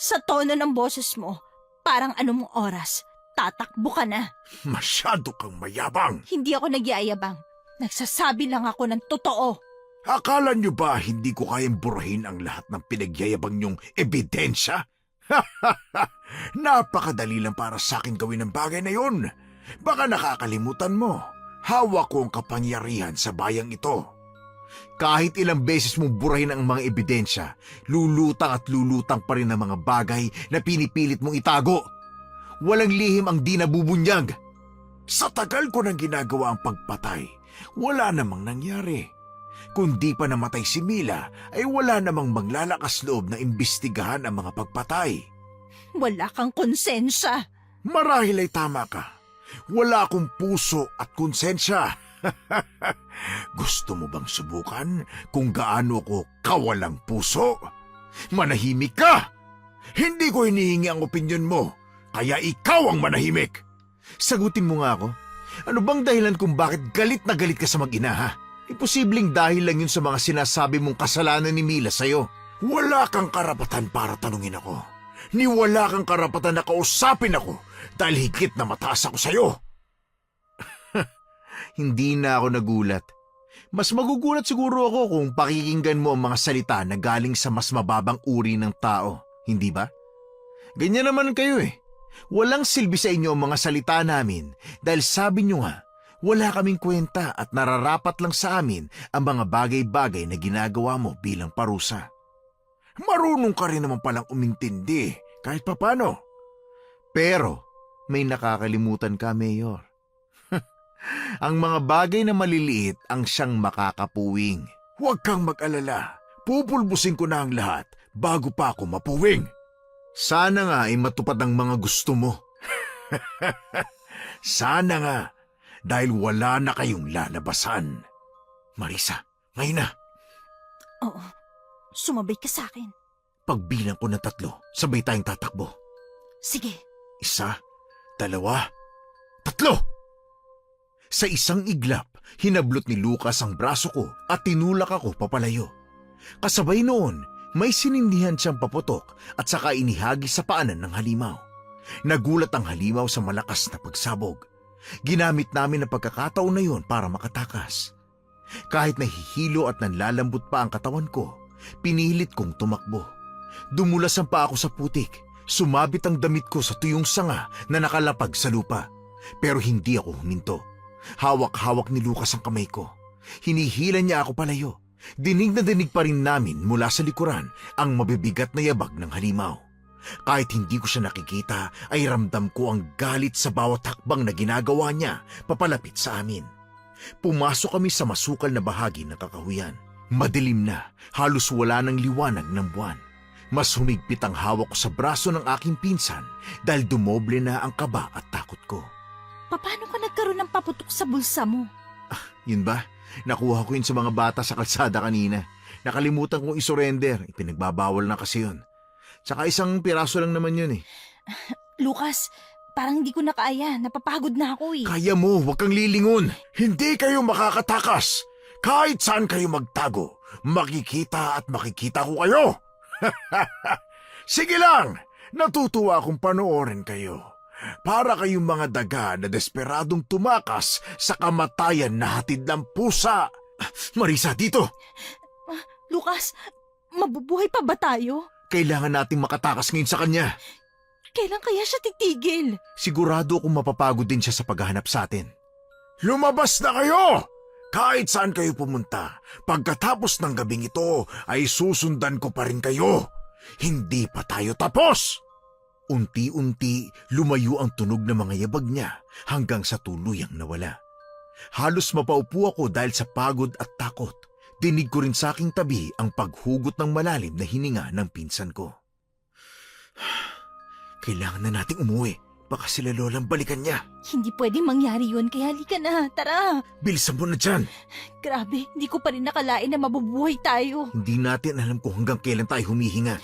Sa tono ng boses mo, parang anong oras, tatakbo ka na. Masyado kang mayabang. Hindi ako nagyayabang. Nagsasabi lang ako ng totoo. Akala niyo ba hindi ko kayang burahin ang lahat ng pinagyayabang niyong ebidensya? Napakadali lang para sa akin gawin ang bagay na yun. Baka nakakalimutan mo. Hawak ko ang kapangyarihan sa bayang ito. Kahit ilang beses mong burahin ang mga ebidensya, lulutang at lulutang pa rin ang mga bagay na pinipilit mong itago. Walang lihim ang di nabubunyag. Sa tagal ko nang ginagawa ang pagpatay, wala namang nangyari. Kung di pa namatay si Mila, ay wala namang maglalakas loob na imbestigahan ang mga pagpatay. Wala kang konsensya. Marahil ay tama ka. Wala akong puso at konsensya. Gusto mo bang subukan kung gaano ako kawalang puso? Manahimik ka! Hindi ko hinihingi ang opinyon mo, kaya ikaw ang manahimik. Sagutin mo nga ako. Ano bang dahilan kung bakit galit na galit ka sa mag-ina, ha? Imposibleng dahil lang yun sa mga sinasabi mong kasalanan ni Mila sa'yo. Wala kang karapatan para tanungin ako. Ni wala kang karapatan na kausapin ako dahil higit na mataas ako sa'yo. Hindi na ako nagulat. Mas magugulat siguro ako kung pakikinggan mo ang mga salita na galing sa mas mababang uri ng tao, hindi ba? Ganyan naman kayo eh. Walang silbi sa inyo ang mga salita namin dahil sabi nyo nga, wala kaming kwenta at nararapat lang sa amin ang mga bagay-bagay na ginagawa mo bilang parusa. Marunong ka rin naman palang umintindi kahit papano. Pero may nakakalimutan ka, Mayor. Ang mga bagay na maliliit ang siyang makakapuwing. Huwag kang mag-alala. Pupulbusin ko na ang lahat bago pa ako mapuwing. Sana nga ay matupad ang mga gusto mo. Sana nga, dahil wala na kayong lalabasan. Marisa, ngayon na. Oo, sumabay ka sa akin. Pagbilang ko ng 3, sabay tayong tatakbo. Sige. 1, 2, 3! Sa isang iglap, hinablot ni Lucas ang braso ko at tinulak ako papalayo. Kasabay noon, may sinindihan siyang paputok at saka inihagi sa paanan ng halimaw. Nagulat ang halimaw sa malakas na pagsabog. Ginamit namin ang pagkakataon na yon para makatakas. Kahit nahihilo at nanlalambot pa ang katawan ko, pinilit kong tumakbo. Dumulas ang pa ako sa putik. Sumabit ang damit ko sa tuyong sanga na nakalapag sa lupa. Pero hindi ako huminto. Hawak-hawak ni Lucas ang kamay ko. Hinihila niya ako palayo. Dinig na dinig pa rin namin mula sa likuran ang mabibigat na yabag ng halimaw. Kahit hindi ko siya nakikita, ay ramdam ko ang galit sa bawat hakbang na ginagawa niya papalapit sa amin. Pumasok kami sa masukal na bahagi ng kakahuyan. Madilim na, halos wala ng liwanag ng buwan. Mas humigpit ang hawak ko sa braso ng aking pinsan dahil dumoble na ang kaba at takot ko. Paano ka nagkaroon ng paputok sa bulsa mo? Yun ba? Nakuha ko yun sa mga bata sa kalsada kanina. Nakalimutan kong isurrender. Ipinagbabawal na kasi yun. Tsaka isang piraso lang naman yun eh. Lucas, parang hindi ko na kaya. Napapagod na ako eh. Kaya mo, huwag kang lilingon. Hindi kayo makakatakas. Kahit saan kayo magtago, makikita at makikita ko kayo. Sige lang, natutuwa akong panoorin kayo. Para kayong mga daga na desperadong tumakas sa kamatayan na hatid ng pusa. Marisa, dito! Lucas, mabubuhay pa ba tayo? Kailangan nating makatakas ngayon sa kanya. Kailan kaya siya titigil? Sigurado akong mapapagod din siya sa paghahanap sa atin. Lumabas na kayo! Kahit saan kayo pumunta, pagkatapos ng gabing ito ay susundan ko pa rin kayo. Hindi pa tayo tapos! Unti-unti lumayo ang tunog ng mga yabag niya hanggang sa tuluyang nawala. Halos mapaupo ako dahil sa pagod at takot. Dinig ko rin sa aking tabi ang paghugot ng malalim na hininga ng pinsan ko. Kailangan na nating umuwi. Baka sila lolang balikan niya. Hindi pwedeng mangyari yun, kaya halika na, tara. Bilisan mo na dyan. Grabe, hindi ko pa rin nakalain na mabubuhay tayo. Hindi natin alam kung hanggang kailan tayo humihinga.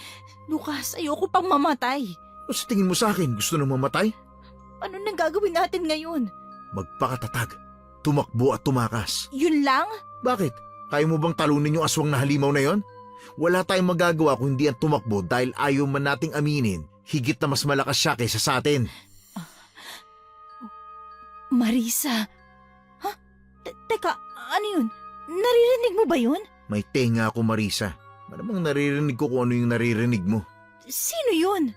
Lucas, ayoko pang mamatay. O sa tingin mo sa akin, gusto nang mamatay? Ano nang gagawin natin ngayon? Magpakatatag. Tumakbo at tumakas. Yun lang? Bakit? Kaya mo bang talunin yung aswang na halimaw na yon? Wala tayong magagawa kung hindi ang tumakbo dahil ayaw man nating aminin. Higit na mas malakas siya kaysa sa atin. Marisa. Ha? Teka, ano yun? Naririnig mo ba yun? May tenga ako, Marisa. Malamang naririnig ko kung ano yung naririnig mo. Sino yun?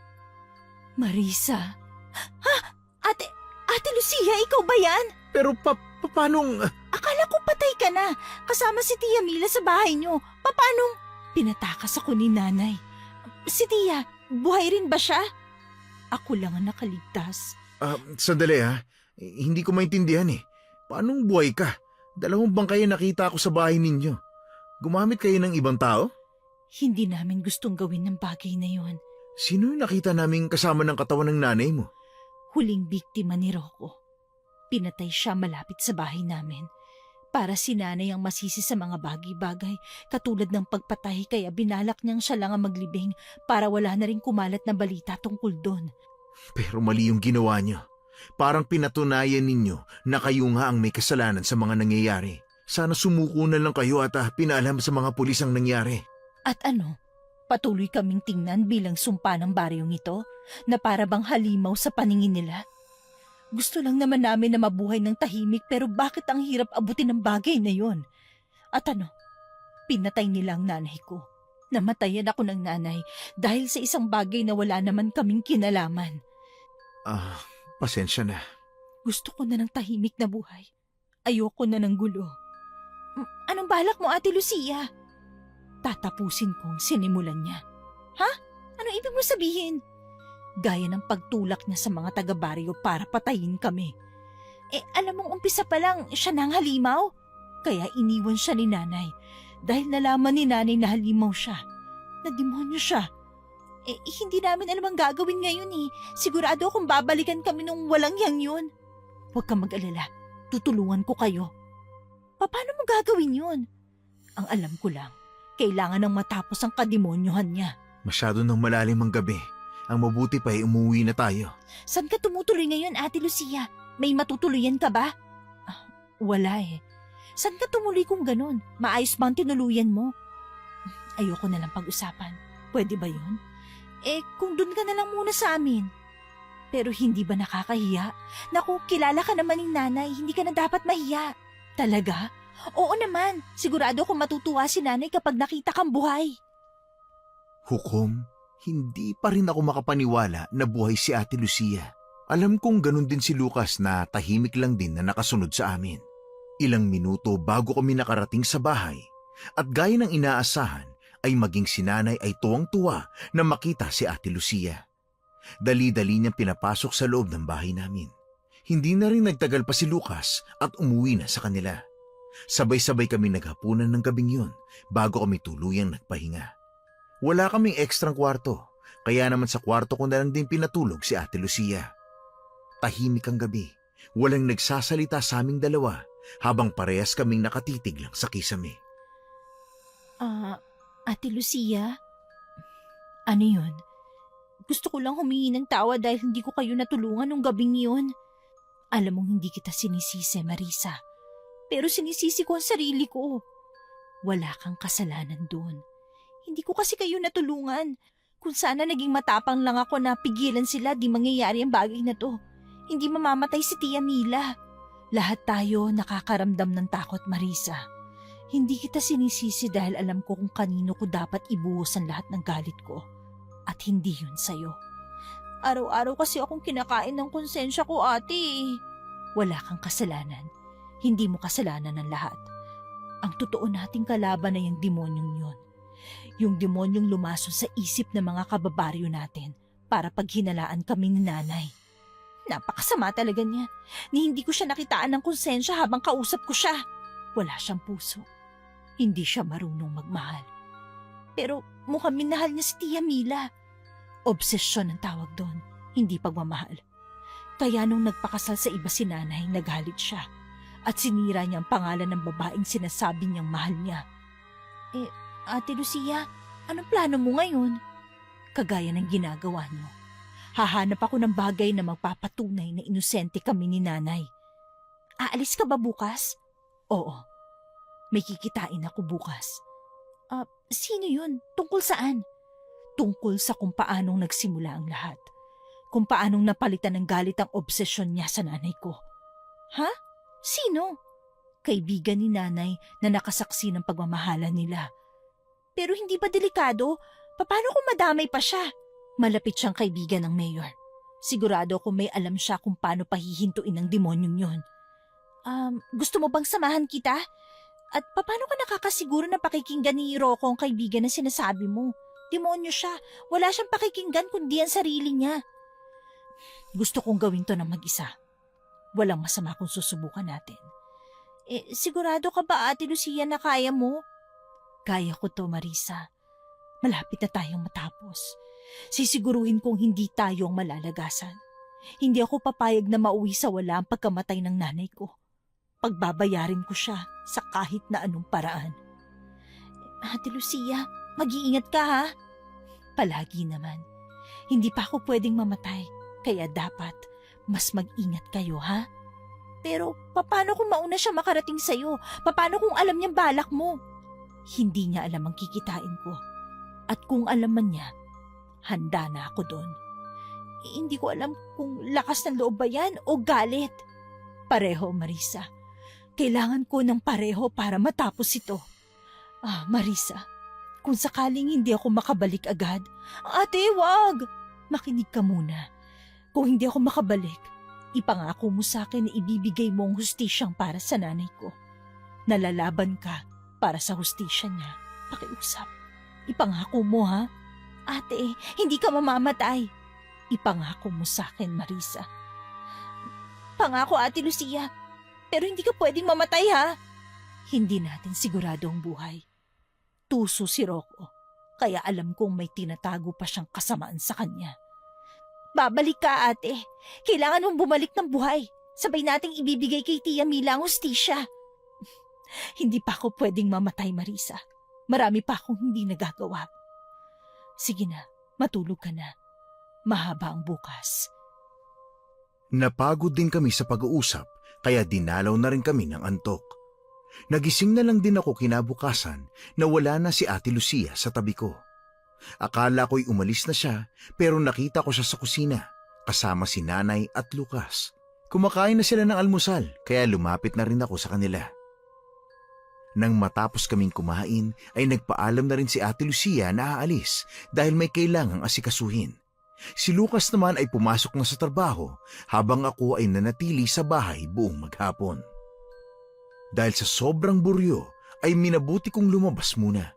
Marisa. Ha? Ate Lucia, ikaw ba yan? Pero paanong... Akala ko patay ka na. Kasama si Tia Mila sa bahay niyo. Paanong... Pinatakas ako ni nanay. Si Tia, buhay rin ba siya? Ako lang ang nakaligtas. Sandali ha. Hindi ko maintindihan eh. Paanong buhay ka? 2 bangkay nakita ako sa bahay ninyo. Gumamit kayo ng ibang tao? Hindi namin gustong gawin ng bagay na yon. Sino yung nakita naming kasama ng katawan ng nanay mo? Huling biktima ni Rocco. Pinatay siya malapit sa bahay namin. Para si nanay ang masisi sa mga bagay-bagay, katulad ng pagpatay, kaya binalak niyang siya lang ang maglibing para wala na rin kumalat na balita tungkol doon. Pero mali yung ginawa niyo. Parang pinatunayan ninyo na kayo nga ang may kasalanan sa mga nangyayari. Sana sumuko na lang kayo at pinaalam sa mga pulis ang nangyari. At ano? Patuloy kaming tingnan bilang sumpa ng baryong ito na para bang halimaw sa paningin nila. Gusto lang naman namin na mabuhay ng tahimik, pero bakit ang hirap abutin ng bagay na yon? At ano? Pinatay nila ang nanay ko. Namatayan ako ng nanay dahil sa isang bagay na wala naman kaming kinalaman. Pasensya na. Gusto ko na ng tahimik na buhay. Ayoko na ng gulo. Anong balak mo, Ate Lucia? Tatapusin kong sinimulan niya. Ha? Ano ibig mo sabihin? Gaya ng pagtulak niya sa mga taga-baryo para patayin kami. Alam mong umpisa pa lang siya nang halimaw. Kaya iniwan siya ni nanay. Dahil nalaman ni nanay na halimaw siya. Na demonyo siya. Hindi namin alam ang gagawin ngayon eh. Sigurado akong babalikan kami nung walang yang yun. Huwag kang mag-alala. Tutulungan ko kayo. Paano mo gagawin yun? Ang alam ko lang, kailangan nang matapos ang kademonyohan niya. Masyado nang malalim ang gabi. Ang mabuti pa ay umuwi na tayo. Saan ka tumutuloy ngayon, Ate Lucia? May matutuluyan ka ba? Wala eh. Saan ka tumuloy kung ganun? Maayos bang tinuluyan mo? Ayoko na lang pag-usapan. Pwede ba yun? Kung dun ka na lang muna sa amin. Pero hindi ba nakakahiya? Naku, kilala ka naman ng nanay, hindi ka na dapat mahiya. Talaga? Oo naman, sigurado kung matutuwa si nanay kapag nakita kang buhay. Hukom, hindi pa rin ako makapaniwala na buhay si Ate Lucia. Alam kong ganun din si Lucas na tahimik lang din na nakasunod sa amin. Ilang minuto bago kami nakarating sa bahay at gaya ng inaasahan ay maging si nanay ay tuwang-tuwa na makita si Ate Lucia. Dali-dali niyang pinapasok sa loob ng bahay namin. Hindi na rin nagtagal pa si Lucas at umuwi na sa kanila. Sabay-sabay kami naghapunan ng gabing yun bago kami tuluyang nagpahinga. Wala kaming ekstrang kwarto, kaya naman sa kwarto ko na lang din pinatulog si Ate Lucia. Tahimik ang gabi, walang nagsasalita sa aming dalawa habang parehas kaming nakatitig lang sa kisame. Ate Lucia? Ano yun? Gusto ko lang humingi ng tawa dahil hindi ko kayo natulungan nung gabing yun. Alam mong hindi kita sinisisi, Marisa. Pero sinisisi ko ang sarili ko. Wala kang kasalanan doon. Hindi ko kasi kayo natulungan. Kung sana naging matapang lang ako na pigilan sila, di mangyayari ang bagay na to. Hindi mamamatay si Tia Mila. Lahat tayo nakakaramdam ng takot, Marisa. Hindi kita sinisisi dahil alam ko kung kanino ko dapat ibuhos ang lahat ng galit ko. At hindi yun sa'yo. Araw-araw kasi akong kinakain ng konsensya ko, ate. Wala kang kasalanan. Hindi mo kasalanan ng lahat. Ang totoo nating kalaban na yung demonyong yun. Yung demonyong lumason sa isip ng mga kababaryo natin para paghinalaan kami ni nanay. Napakasama talaga niya. Ni hindi ko siya nakitaan ng konsensya habang kausap ko siya. Wala siyang puso. Hindi siya marunong magmahal. Pero mukhang minahal niya si Tia Mila. Obsesyon ang tawag doon, hindi pagmamahal. Kaya nung nagpakasal sa iba si nanay, nagalit siya. At sinira niya ang pangalan ng babaeng sinasabi niyang mahal niya. Ate Lucia, anong plano mo ngayon? Kagaya ng ginagawa niyo. Hahanap ako ng bagay na magpapatunay na inosente kami ni nanay. Aalis ka ba bukas? Oo. May kikitain ako bukas. Sino yun? Tungkol saan? Tungkol sa kung paanong nagsimula ang lahat. Kung paanong napalitan ng galit ang obsesyon niya sa nanay ko. Ha? Sino? Kaibigan ni nanay na nakasaksi ng pagmamahalan nila. Pero hindi ba delikado? Paano kung madamay pa siya? Malapit siyang kaibigan ng mayor. Sigurado kung may alam siya kung paano pahihintuin ng demonyong yun. Gusto mo bang samahan kita? At paano ka nakakasiguro na pakikinggan ni Rocco ang kaibigan na sinasabi mo? Demonyo siya. Wala siyang pakikinggan kundi ang sarili niya. Gusto kong gawin to ng mag-isa. Walang masama kung susubukan natin. Sigurado ka ba, Ate Lucia, na kaya mo? Kaya ko to, Marisa. Malapit na tayong matapos. Sisiguruhin kong hindi tayo ang malalagasan. Hindi ako papayag na mauwi sa wala ang pagkamatay ng nanay ko. Pagbabayarin ko siya sa kahit na anong paraan. Ate Lucia, mag-iingat ka ha? Palagi naman. Hindi pa ako pwedeng mamatay, kaya dapat mas mag-ingat kayo ha? Pero paano kung mauna siya makarating sa'yo? Paano kung alam niyang balak mo? Hindi niya alam ang kikitain ko. At kung alam man niya, handa na ako doon. Hindi ko alam kung lakas ng loob ba yan o galit. Pareho, Marisa. Kailangan ko ng pareho para matapos ito. Marisa, kung sakaling hindi ako makabalik agad, ate, wag! Makinig ka muna. Kung hindi ako makabalik, ipangako mo sa akin na ibibigay mo ang hustisyang para sa nanay ko. Nalalaban ka para sa hustisya niya. Pakiusap. Ipangako mo ha? Ate, hindi ka mamamatay. Ipangako mo sa akin, Marisa. Pangako, Ate Lucia. Pero hindi ka pwedeng mamatay ha? Hindi natin sigurado ang buhay. Tuso si Rocco, kaya alam kong may tinatago pa siyang kasamaan sa kanya. Babalik ka, ate. Kailangan mong bumalik ng buhay. Sabay nating ibibigay kay Tia Mila ang hustisya. Hindi pa ako pwedeng mamatay, Marisa. Marami pa akong hindi nagagawa. Sige na, matulog ka na. Mahaba ang bukas. Napagod din kami sa pag-uusap, kaya dinalaw na rin kami ng antok. Nagising na lang din ako kinabukasan na wala na si Ate Lucia sa tabi ko. Akala ko'y umalis na siya, pero nakita ko siya sa kusina, kasama si Nanay at Lucas. Kumakain na sila ng almusal, kaya lumapit na rin ako sa kanila. Nang matapos kaming kumain, ay nagpaalam na rin si Ate Lucia na aalis dahil may kailangang asikasuhin. Si Lucas naman ay pumasok na sa trabaho habang ako ay nanatili sa bahay buong maghapon. Dahil sa sobrang buryo ay minabuti kong lumabas muna.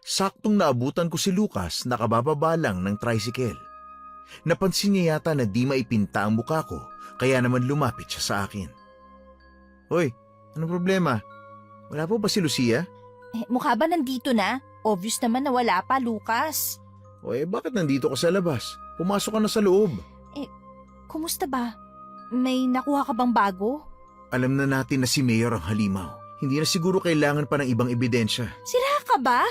Saktong naabutan ko si Lucas na kabababa lang ng tricycle. Napansin niya yata na di maipinta ang mukha ko, kaya naman lumapit siya sa akin. Hoy, anong problema? Wala po ba si Lucia? Mukha ba nandito na? Obvious naman na wala pa, Lucas. O bakit nandito ka sa labas? Pumasok ka na sa loob. Kumusta ba? May nakuha ka bang bago? Alam na natin na si Mayor ang halimaw. Hindi na siguro kailangan pa ng ibang ebidensya. Sira ka ba?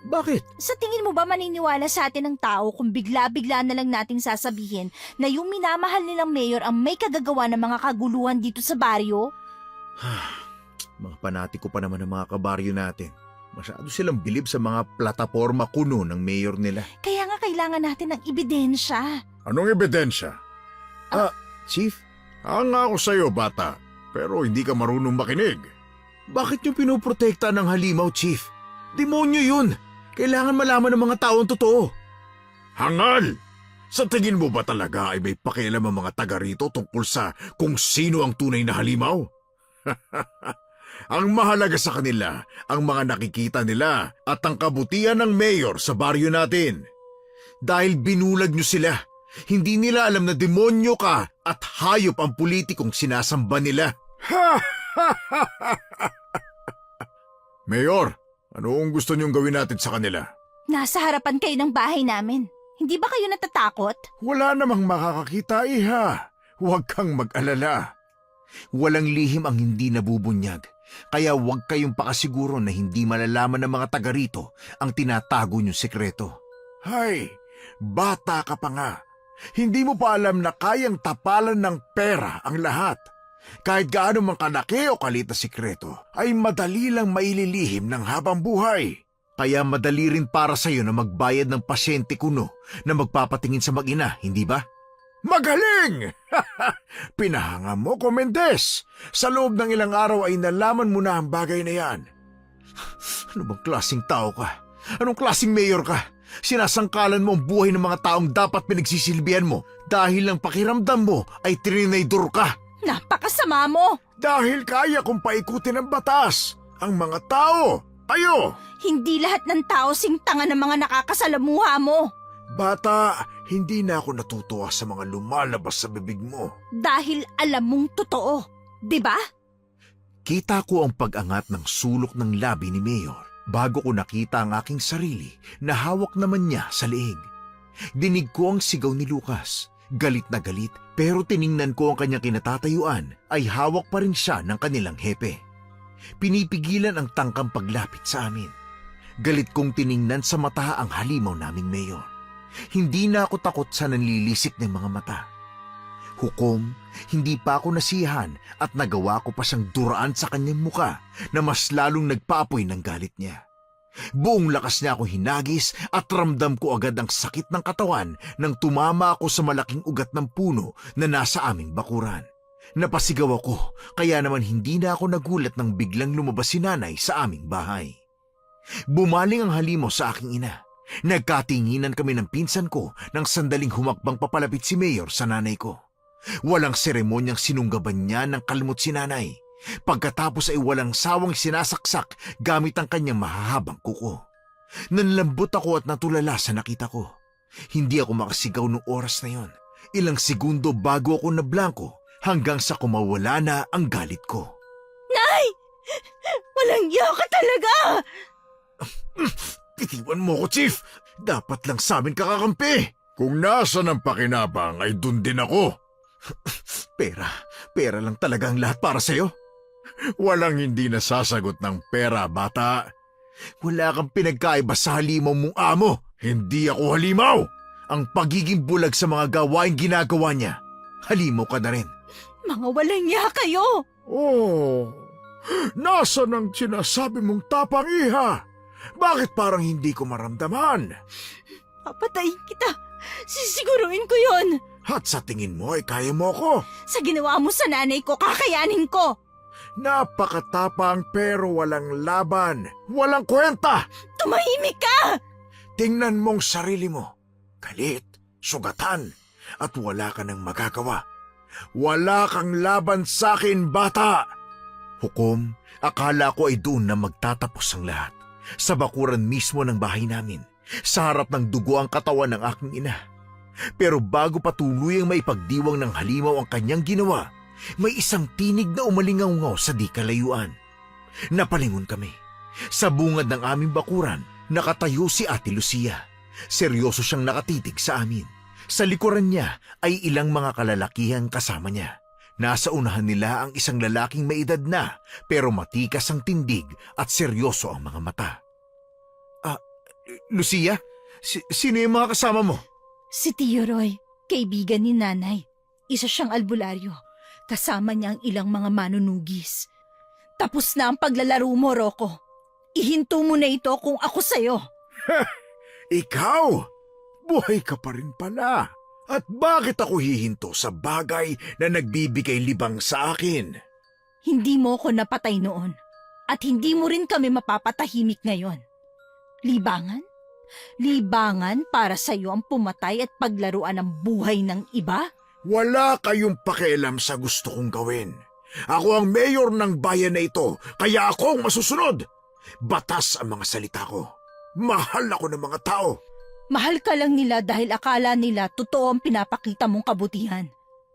Bakit? Sa tingin mo ba maniniwala sa atin ng tao kung bigla-bigla na lang nating sasabihin na yung minamahal nilang mayor ang may kagagawa ng mga kaguluhan dito sa baryo? Mga panatiko pa naman ang mga kabaryo natin. Masyado silang bilib sa mga plataforma kuno ng mayor nila. Kaya nga kailangan natin ng ebidensya. Anong ebidensya? Chief, Hanga ako sa'yo, bata. Pero hindi ka marunong makinig. bakit niyo pinoprotekta ng halimaw, Chief? Demonyo yun! Kailangan malaman ng mga tao ang totoo. Hangal! Sa tingin mo ba talaga ay may pakialam ang mga taga rito tungkol sa kung sino ang tunay na halimaw? Ang mahalaga sa kanila, ang mga nakikita nila at ang kabutihan ng mayor sa baryo natin. Dahil binulag niyo sila, hindi nila alam na demonyo ka at hayop ang politikong sinasamba nila. Mayor, ano ang gusto niyong gawin natin sa kanila? Nasa harapan kayo ng bahay namin. Hindi ba kayo natatakot? Wala namang makakakita, iha. Huwag kang mag-alala. Walang lihim ang hindi nabubunyag. Kaya huwag kayong pakasiguro na hindi malalaman ng mga taga rito ang tinatago niyong sekreto. Hay, bata ka pa nga. Hindi mo pa alam na kayang tapalan ng pera ang lahat. Kahit gaano man kalaki o kalit na sikreto, ay madali lang maililihim ng habang buhay. Kaya madali rin para sa'yo na magbayad ng pasyente kuno na magpapatingin sa mag-ina, hindi ba? Magaling! Pinahanga mo ko, Mendez. Sa loob ng ilang araw ay nalaman mo na ang bagay na yan. Ano bang klaseng tao ka? Anong klaseng mayor ka? Sinasangkalan mo ang buhay ng mga taong dapat pinagsisilbihan mo dahil lang pakiramdam mo ay trinidor ka. Napakasama mo! Dahil kaya kong paikutin ang batas. Ang mga tao, tayo! Hindi lahat ng tao singtanga ng mga nakakasalamuha mo. Bata, hindi na ako natutuwa sa mga lumalabas sa bibig mo. Dahil alam mong totoo. Di ba? Kita ko ang pag-angat ng sulok ng labi ni Mayor bago ko nakita ang aking sarili na hawak naman niya sa leeg. Dinig ko ang sigaw ni Lucas. Galit na galit, pero tiningnan ko ang kanyang kinatatayuan ay hawak pa rin siya ng kanilang hepe. Pinipigilan ang tangkang paglapit sa amin. Galit kong tiningnan sa mata ang halimaw naming mayor. Hindi na ako takot sa nanlilisik ng mga mata. Hukom, hindi pa ako nasiyahan at nagawa ko pa siyang duraan sa kanyang muka na mas lalong nagpaapoy ng galit niya. Buong lakas niya ako hinagis at ramdam ko agad ang sakit ng katawan nang tumama ako sa malaking ugat ng puno na nasa aming bakuran. Napasigaw ako, kaya naman hindi na ako nagulat nang biglang lumabas si nanay sa aming bahay. Bumaling ang halimaw sa aking ina. Nagkatinginan kami ng pinsan ko nang sandaling humakbang papalapit si Mayor sa nanay ko. Walang seremonyang sinunggaban niya ng kalmot si nanay. Pagkatapos ay walang sawang sinasaksak gamit ang kanyang mahahabang kuko. Nanlambot ako at natulala sa nakita ko. Hindi ako makasigaw noong oras na yon. Ilang segundo bago ako nablangko hanggang sa kumawala na ang galit ko. Nay! Walang iya ka talaga! Itiwan mo ko, Chief. Dapat lang sa amin kakakampi. Kung nasa ng pakinabang ay dun din ako. Pera lang talaga ang lahat para sa'yo. Walang hindi nasasagot ng pera, bata. Wala kang pinagkaiba sa halimaw mong amo. Hindi ako halimaw. Ang pagiging bulag sa mga gawaing ginagawa niya, halimaw ka na rin. Mga walang iya kayo! Oh, nasa ng sinasabi mong tapang, iha? Bakit parang hindi ko maramdaman? Papatayin kita! Sisiguruin ko yon! At sa tingin mo ay kaya mo ko. Sa ginawa mo sa nanay ko, kakayanin ko! Napakatapang pero walang laban. Walang kwenta. Tumahimik ka! Tingnan mong sarili mo. Galit, sugatan, at wala ka nang magagawa. Wala kang laban sa akin, bata! Hukom, akala ko ay doon na magtatapos ang lahat. Sa bakuran mismo ng bahay namin, sa harap ng dugo ang katawan ng aking ina. Pero bago pa tuluyang maipagdiwang ng halimaw ang kanyang ginawa, may isang tinig na umalingaw sa di kalayuan. Napalingon kami. Sa bungad ng aming bakuran, nakatayo si Ate Lucia. Seryoso siyang nakatitig sa amin. Sa likuran niya ay ilang mga kalalakihan kasama niya. Nasa unahan nila ang isang lalaking may edad na pero matikas ang tindig at seryoso ang mga mata. Lucia? Sino yung mga kasama mo? Si Tio Roy, kaibigan ni Nanay. Isa siyang albularyo. Kasama niya ang ilang mga manunugis. Tapos na ang paglalaro mo, Rocco. Ihinto mo na ito kung ako sa'yo. Ikaw? Buhay ka pa rin pala. At bakit ako hihinto sa bagay na nagbibigay libang sa akin? Hindi mo ko napatay noon. At hindi mo rin kami mapapatahimik ngayon. Libangan? Libangan para sa'yo ang pumatay at paglaruan ng buhay ng iba? Wala kayong pakialam sa gusto kong gawin. Ako ang mayor ng bayan na ito, kaya ako ang masusunod. Batas ang mga salita ko. Mahal ako ng mga tao. Mahal ka lang nila dahil akala nila totoo ang pinapakita mong kabutihan.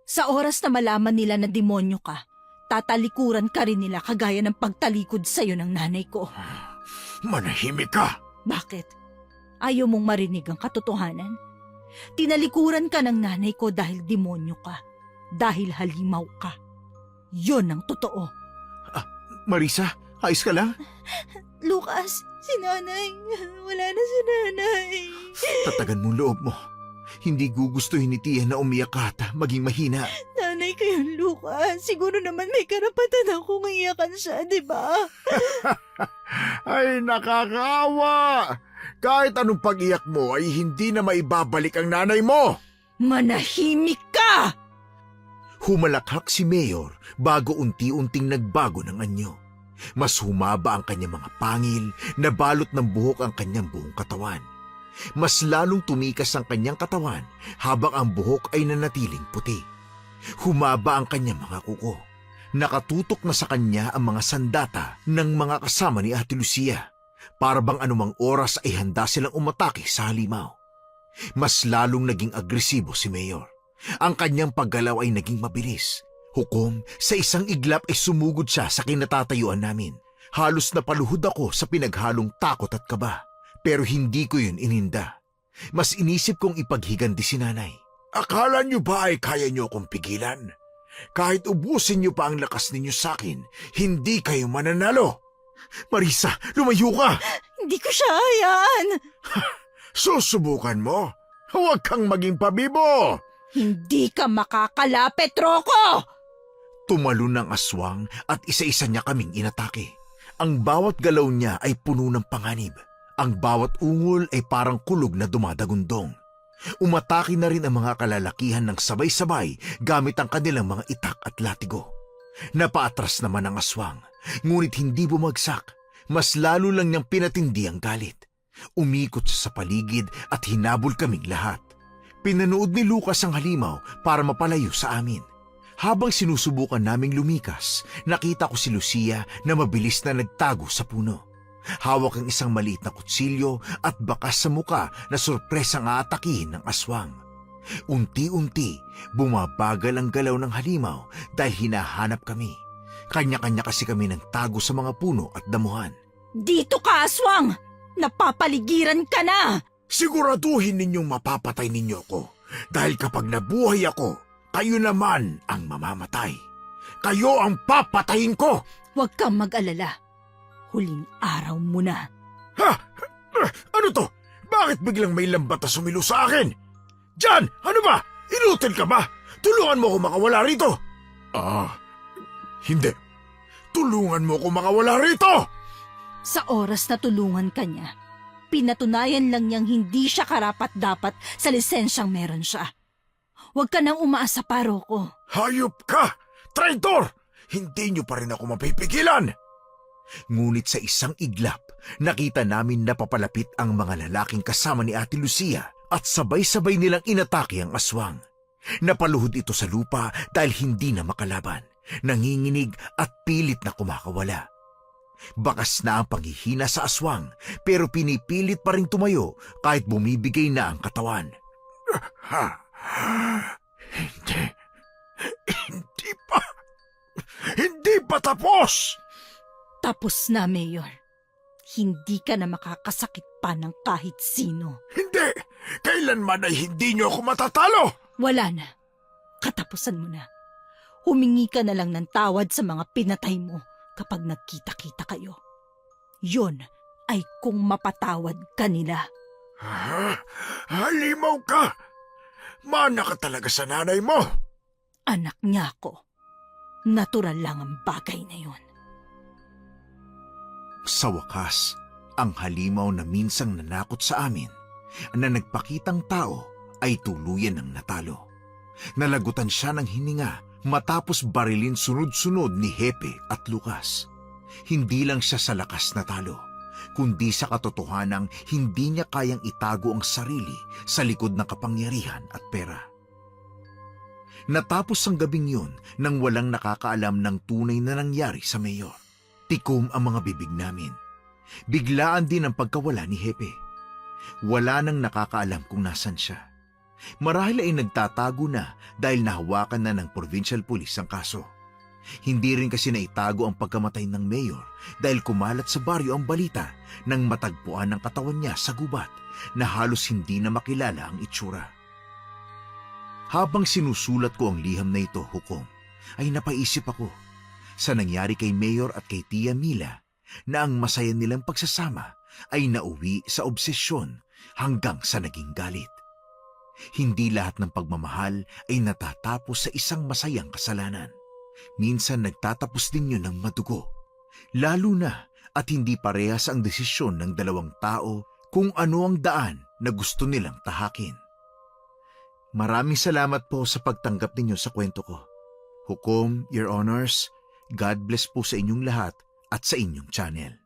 Sa oras na malaman nila na demonyo ka, tatalikuran ka rin nila kagaya ng pagtalikod sa'yo ng nanay ko. Manahimik ka. Bakit? Ayaw mong marinig ang katotohanan? Tinalikuran ka ng nanay ko dahil demonyo ka. Dahil halimaw ka. Yon ang totoo. Marisa, ayos ka lang? Lucas, si nanay. Wala na si nanay. Tatagan mong loob mo. Hindi gugustuhin ni Tia na umiyak ka at maging mahina. Nanay ko yun, Lucas. Siguro naman may karapatan akong iyakan siya, di ba? Ay, nakakaawa. Kahit anong pag-iyak mo ay hindi na maibabalik ang nanay mo. Manahimik ka! Humalakhak si Mayor bago unti-unting nagbago ng anyo. Mas humaba ang kanyang mga pangil, nabalot ng buhok ang kanyang buong katawan. Mas lalong tumikas ang kanyang katawan habang ang buhok ay nanatiling puti. Humaba ang kanyang mga kuko. Nakatutok na sa kanya ang mga sandata ng mga kasama ni Ate Lucia. Para bang anumang oras ay handa silang umatake sa halimaw. Mas lalong naging agresibo si Mayor. Ang kanyang paggalaw ay naging mabilis. Hukom, sa isang iglap ay sumugod siya sa kinatatayuan namin. Halos napaluhod ako sa pinaghalong takot at kaba. Pero hindi ko yun ininda. Mas inisip kong ipaghigandi si nanay. Akala niyo ba ay kaya niyo akong pigilan? Kahit ubusin niyo pa ang lakas ninyo sa akin, hindi kayo mananalo. Marisa, lumayo ka! Hindi ko siya hayaan. Susubukan mo? Huwag kang maging pabibo! Hindi ka makakalapit, Rocco! Tumalon ng aswang at isa-isa niya kaming inatake. Ang bawat galaw niya ay puno ng panganib. Ang bawat ungol ay parang kulog na dumadagundong. Umatake na rin ang mga kalalakihan ng sabay-sabay gamit ang kanilang mga itak at latigo. Napaatras naman ang aswang, ngunit hindi bumagsak. Mas lalo lang niyang pinatindi ang galit. Umikot siya sa paligid at hinabol kaming lahat. Pinanood ni Lucas ang halimaw para mapalayo sa amin. Habang sinusubukan naming lumikas, nakita ko si Lucia na mabilis na nagtago sa puno. Hawak ang isang maliit na kutsilyo at bakas sa muka na sorpresang aatakihin ng aswang. Unti-unti, bumabagal ang galaw ng halimaw dahil hinahanap kami. Kanya-kanya kasi kami ng tago sa mga puno at damuhan. Dito ka, aswang! Napapaligiran ka na! Siguraduhin ninyong mapapatay ninyo ako dahil kapag nabuhay ako, kayo naman ang mamamatay. Kayo ang papatayin ko! Huwag kang mag-alala. Huling araw mo na. Ha? Ano to? Bakit biglang may lambat na sumilo sa akin? Jan! Ano ba? Inutil ka ba? Tulungan mo ako makawala rito! Hindi. Tulungan mo ako makawala rito! Sa oras na tulungan ka niya, pinatunayan lang niyang hindi siya karapat-dapat sa lisensyang meron siya. Huwag ka nang umaasa pa, Rocco. Hayop ka! Traitor! Hindi niyo pa rin ako mapipigilan! Ngunit sa isang iglap, nakita namin na papalapit ang mga lalaking kasama ni Ate Lucia at sabay-sabay nilang inatake ang aswang. Napaluhod ito sa lupa dahil hindi na makalaban, nanginginig at pilit na kumakawala. Bakas na ang panghihina sa aswang pero pinipilit pa rin tumayo kahit bumibigay na ang katawan. Ha? Hindi. Hindi pa. Hindi pa tapos! Tapos na, Mayor. Hindi ka na makakasakit pa ng kahit sino. Hindi! Kailanman ay hindi niyo ako matatalo! Wala na. Katapusan mo na. Humingi ka na lang ng tawad sa mga pinatay mo kapag nagkita-kita kayo. Yun ay kung mapatawad ka nila. Ha? Halimaw ka! Mana ka talaga sa nanay mo! Anak niya ako. Natural lang ang bagay na yun. Sa wakas, ang halimaw na minsang nanakot sa amin na nagpakitang tao ay tuluyan ng natalo. Nalagutan siya ng hininga matapos barilin sunod-sunod ni Hepe at Lucas. Hindi lang siya sa lakas natalo, kundi sa katotohanang hindi niya kayang itago ang sarili sa likod ng kapangyarihan at pera. Natapos ang gabing yun nang walang nakakaalam ng tunay na nangyari sa mayor. Tikom ang mga bibig namin. Biglaan din ang pagkawala ni Hepe. Wala nang nakakaalam kung nasan siya. Marahil ay nagtatago na dahil nahawakan na ng provincial police ang kaso. Hindi rin kasi naitago ang pagkamatay ng mayor dahil kumalat sa baryo ang balita nang matagpuan ang katawan niya sa gubat na halos hindi na makilala ang itsura. Habang sinusulat ko ang liham na ito, Hukom, ay napaisip ako sa nangyari kay Mayor at kay Tia Mila na ang masaya nilang pagsasama ay nauwi sa obsesyon hanggang sa naging galit. Hindi lahat ng pagmamahal ay natatapos sa isang masayang kasalanan. Minsan nagtatapos din yun ng madugo. Lalo na at hindi parehas ang desisyon ng dalawang tao kung ano ang daan na gusto nilang tahakin. Maraming salamat po sa pagtanggap ninyo sa kwento ko. Hukom, Your Honors, God bless po sa inyong lahat at sa inyong channel.